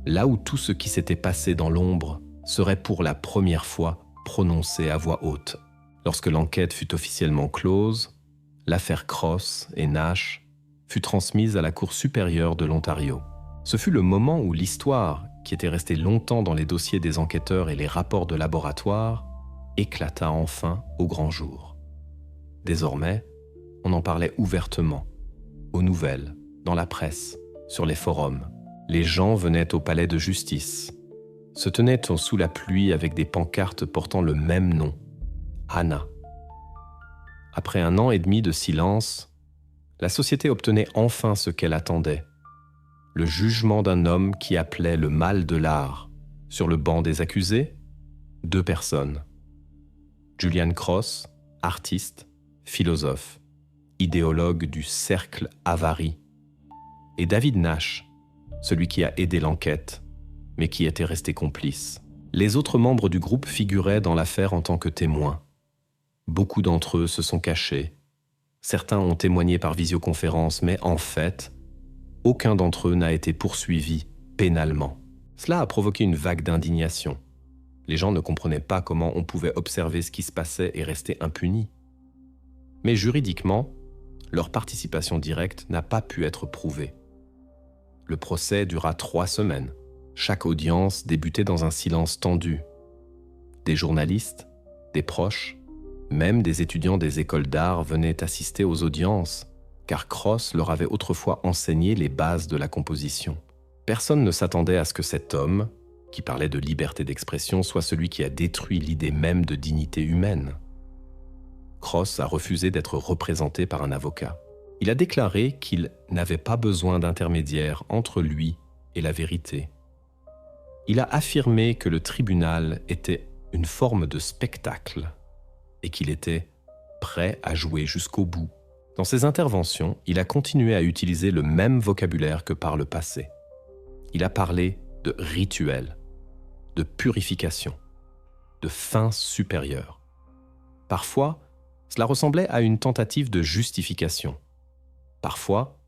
Là où tout ce qui s'était passé dans l'ombre serait pour la première fois prononcé à voix haute. Lorsque l'enquête fut officiellement close, l'affaire Cross et Nash fut transmise à la Cour supérieure de l'Ontario. Ce fut le moment où l'histoire, qui était restée longtemps dans les dossiers des enquêteurs et les rapports de laboratoire, éclata enfin au grand jour. Désormais, on en parlait ouvertement, aux nouvelles, dans la presse, sur les forums. Les gens venaient au palais de justice, se tenaient sous la pluie avec des pancartes portant le même nom, Anna. Après 1 an et demi de silence, la société obtenait enfin ce qu'elle attendait, le jugement d'un homme qui appelait le mal de l'art. Sur le banc des accusés, 2 personnes. Julian Cross, artiste, philosophe, idéologue du cercle avari, et David Nash, celui qui a aidé l'enquête, mais qui était resté complice. Les autres membres du groupe figuraient dans l'affaire en tant que témoins. Beaucoup d'entre eux se sont cachés. Certains ont témoigné par visioconférence, mais en fait, aucun d'entre eux n'a été poursuivi pénalement. Cela a provoqué une vague d'indignation. Les gens ne comprenaient pas comment on pouvait observer ce qui se passait et rester impuni. Mais juridiquement, leur participation directe n'a pas pu être prouvée. Le procès dura 3 semaines. Chaque audience débutait dans un silence tendu. Des journalistes, des proches, même des étudiants des écoles d'art venaient assister aux audiences, car Cross leur avait autrefois enseigné les bases de la composition. Personne ne s'attendait à ce que cet homme, qui parlait de liberté d'expression, soit celui qui a détruit l'idée même de dignité humaine. Cross a refusé d'être représenté par un avocat. Il a déclaré qu'il n'avait pas besoin d'intermédiaire entre lui et la vérité. Il a affirmé que le tribunal était une forme de spectacle et qu'il était prêt à jouer jusqu'au bout. Dans ses interventions, il a continué à utiliser le même vocabulaire que par le passé. Il a parlé de rituel, de purification, de fin supérieure. Parfois, cela ressemblait à une tentative de justification. Parfois,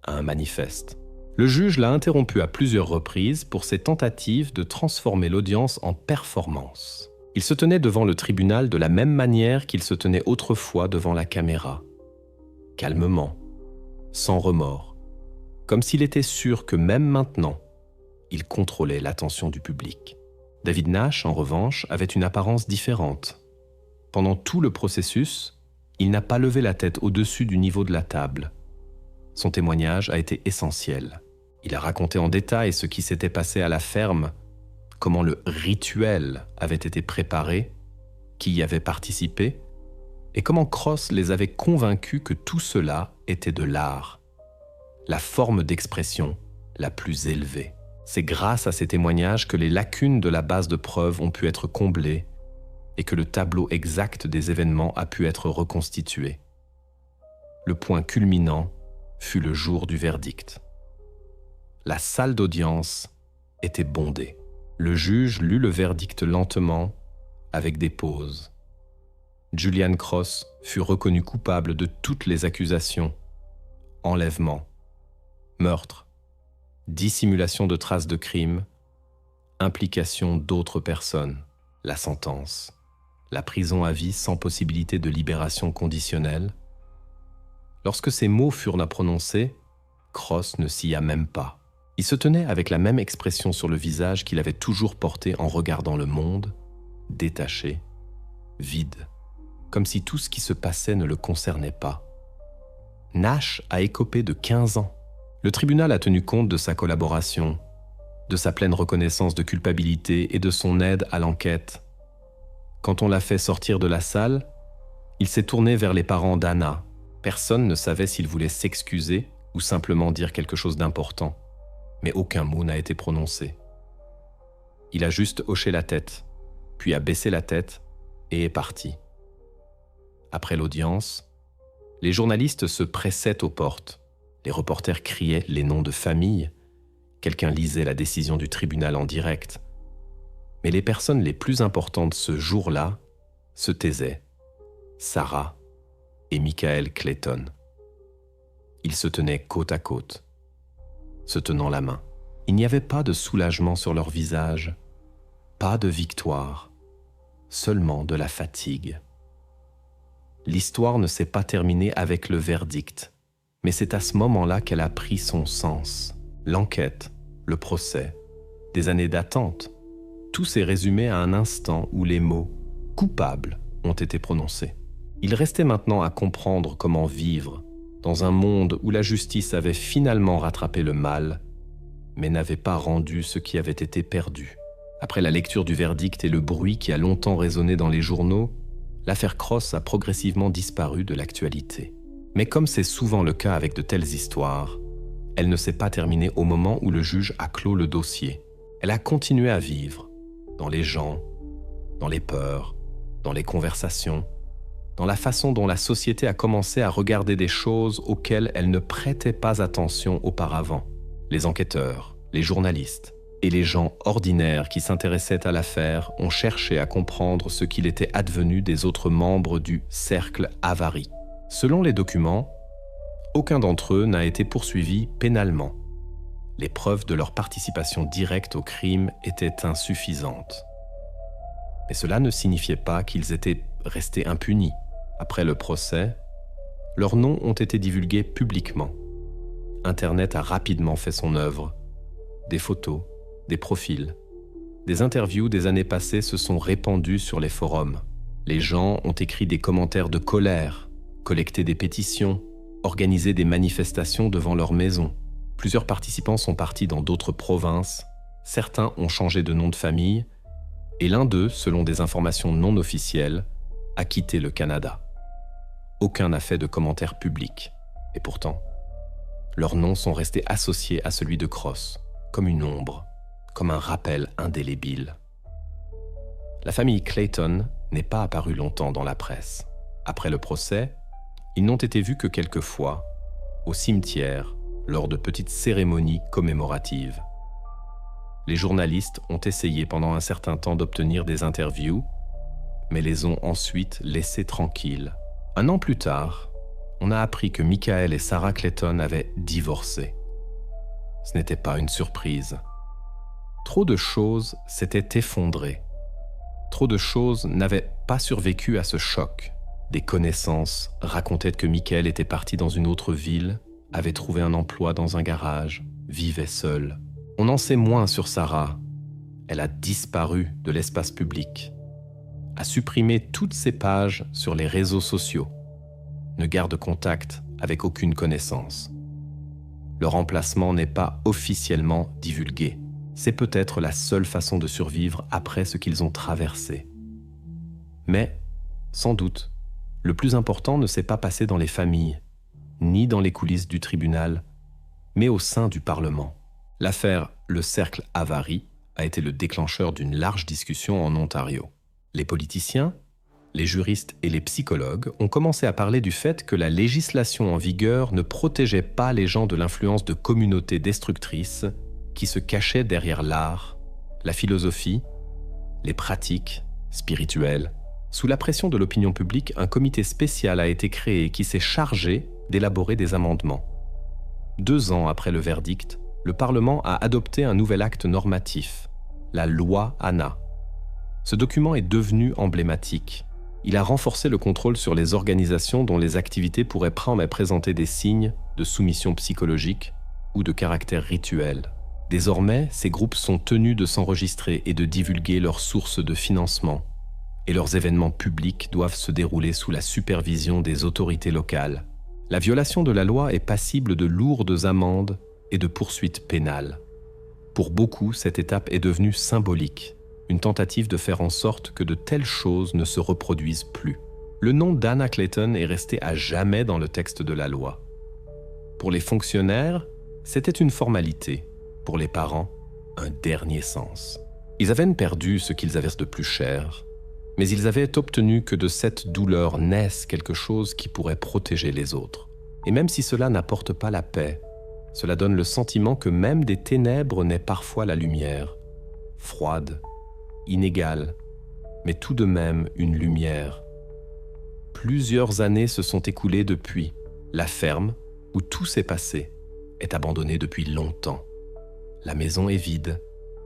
à un manifeste. Le juge l'a interrompu à plusieurs reprises pour ses tentatives de transformer l'audience en performance. Il se tenait devant le tribunal de la même manière qu'il se tenait autrefois devant la caméra. Calmement, sans remords, comme s'il était sûr que même maintenant, il contrôlait l'attention du public. David Nash, en revanche, avait une apparence différente. Pendant tout le processus, il n'a pas levé la tête au-dessus du niveau de la table. Son témoignage a été essentiel. Il a raconté en détail ce qui s'était passé à la ferme, comment le rituel avait été préparé, qui y avait participé, et comment Cross les avait convaincus que tout cela était de l'art, la forme d'expression la plus élevée. C'est grâce à ces témoignages que les lacunes de la base de preuves ont pu être comblées et que le tableau exact des événements a pu être reconstitué. Le point culminant fut le jour du verdict. La salle d'audience était bondée. Le juge lut le verdict lentement, avec des pauses. Julian Cross fut reconnu coupable de toutes les accusations: enlèvement, meurtre, dissimulation de traces de crime, implication d'autres personnes. La sentence: la prison à vie sans possibilité de libération conditionnelle. Lorsque ces mots furent prononcés, Cross ne s'y a même pas. Il se tenait avec la même expression sur le visage qu'il avait toujours portée en regardant le monde, détaché, vide, comme si tout ce qui se passait ne le concernait pas. Nash a écopé de 15 ans. Le tribunal a tenu compte de sa collaboration, de sa pleine reconnaissance de culpabilité et de son aide à l'enquête. Quand on l'a fait sortir de la salle, il s'est tourné vers les parents d'Anna. Personne ne savait s'il voulait s'excuser ou simplement dire quelque chose d'important, mais aucun mot n'a été prononcé. Il a juste hoché la tête, puis a baissé la tête et est parti. Après l'audience, les journalistes se pressaient aux portes. Les reporters criaient les noms de famille. Quelqu'un lisait la décision du tribunal en direct. Mais les personnes les plus importantes ce jour-là se taisaient. Sarah et Michael Clayton. Ils se tenaient côte à côte, se tenant la main. Il n'y avait pas de soulagement sur leur visage, pas de victoire, seulement de la fatigue. L'histoire ne s'est pas terminée avec le verdict, mais c'est à ce moment-là qu'elle a pris son sens. L'enquête, le procès, des années d'attente, tout s'est résumé à un instant où les mots « coupable » ont été prononcés. Il restait maintenant à comprendre comment vivre dans un monde où la justice avait finalement rattrapé le mal, mais n'avait pas rendu ce qui avait été perdu. Après la lecture du verdict et le bruit qui a longtemps résonné dans les journaux, l'affaire Cross a progressivement disparu de l'actualité. Mais comme c'est souvent le cas avec de telles histoires, elle ne s'est pas terminée au moment où le juge a clos le dossier. Elle a continué à vivre, dans les gens, dans les peurs, dans les conversations, dans la façon dont la société a commencé à regarder des choses auxquelles elle ne prêtait pas attention auparavant. Les enquêteurs, les journalistes et les gens ordinaires qui s'intéressaient à l'affaire ont cherché à comprendre ce qu'il était advenu des autres membres du cercle Avary. Selon les documents, aucun d'entre eux n'a été poursuivi pénalement. Les preuves de leur participation directe au crime étaient insuffisantes. Mais cela ne signifiait pas qu'ils étaient restés impunis. Après le procès, leurs noms ont été divulgués publiquement. Internet a rapidement fait son œuvre. Des photos, des profils, des interviews des années passées se sont répandues sur les forums. Les gens ont écrit des commentaires de colère, collecté des pétitions, organisé des manifestations devant leur maison. Plusieurs participants sont partis dans d'autres provinces, certains ont changé de nom de famille, et l'un d'eux, selon des informations non officielles, a quitté le Canada. Aucun n'a fait de commentaires publics, et pourtant, leurs noms sont restés associés à celui de Cross, comme une ombre, comme un rappel indélébile. La famille Clayton n'est pas apparue longtemps dans la presse. Après le procès, ils n'ont été vus que quelques fois, au cimetière, lors de petites cérémonies commémoratives. Les journalistes ont essayé pendant un certain temps d'obtenir des interviews, mais les ont ensuite laissés tranquilles. Un an plus tard, on a appris que Michael et Sarah Clayton avaient divorcé. Ce n'était pas une surprise. Trop de choses s'étaient effondrées. Trop de choses n'avaient pas survécu à ce choc. Des connaissances racontaient que Michael était parti dans une autre ville, avait trouvé un emploi dans un garage, vivait seul. On en sait moins sur Sarah. Elle a disparu de l'espace public, a supprimé toutes ses pages sur les réseaux sociaux, ne garde contact avec aucune connaissance. Leur emplacement n'est pas officiellement divulgué. C'est peut-être la seule façon de survivre après ce qu'ils ont traversé. Mais, sans doute, le plus important ne s'est pas passé dans les familles, ni dans les coulisses du tribunal, mais au sein du Parlement. L'affaire Le Cercle Avary a été le déclencheur d'une large discussion en Ontario. Les politiciens, les juristes et les psychologues ont commencé à parler du fait que la législation en vigueur ne protégeait pas les gens de l'influence de communautés destructrices qui se cachaient derrière l'art, la philosophie, les pratiques spirituelles. Sous la pression de l'opinion publique, un comité spécial a été créé qui s'est chargé d'élaborer des amendements. 2 ans après le verdict, le Parlement a adopté un nouvel acte normatif, la loi Anna. Ce document est devenu emblématique. Il a renforcé le contrôle sur les organisations dont les activités pourraient prendre et présenter des signes de soumission psychologique ou de caractère rituel. Désormais, ces groupes sont tenus de s'enregistrer et de divulguer leurs sources de financement, et leurs événements publics doivent se dérouler sous la supervision des autorités locales. La violation de la loi est passible de lourdes amendes et de poursuites pénales. Pour beaucoup, cette étape est devenue symbolique, une tentative de faire en sorte que de telles choses ne se reproduisent plus. Le nom d'Anna Clayton est resté à jamais dans le texte de la loi. Pour les fonctionnaires, c'était une formalité. Pour les parents, un dernier sens. Ils avaient perdu ce qu'ils avaient de plus cher, mais ils avaient obtenu que de cette douleur naisse quelque chose qui pourrait protéger les autres. Et même si cela n'apporte pas la paix, cela donne le sentiment que même des ténèbres naît parfois la lumière, froide, inégale, mais tout de même une lumière. Plusieurs années se sont écoulées depuis. La ferme, où tout s'est passé, est abandonnée depuis longtemps. La maison est vide,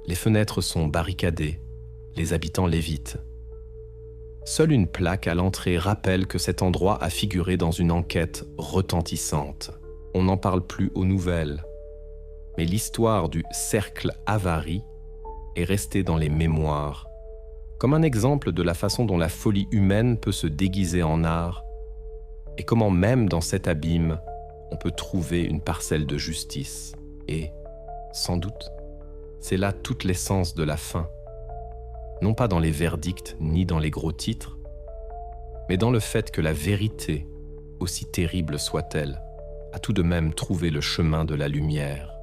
les fenêtres sont barricadées, les habitants l'évitent. Seule une plaque à l'entrée rappelle que cet endroit a figuré dans une enquête retentissante. On n'en parle plus aux nouvelles. Mais l'histoire du Cercle Avary est restée dans les mémoires, comme un exemple de la façon dont la folie humaine peut se déguiser en art, et comment même dans cet abîme, on peut trouver une parcelle de justice. Et, sans doute, c'est là toute l'essence de la fin. Non pas dans les verdicts ni dans les gros titres, mais dans le fait que la vérité, aussi terrible soit-elle, a tout de même trouvé le chemin de la lumière.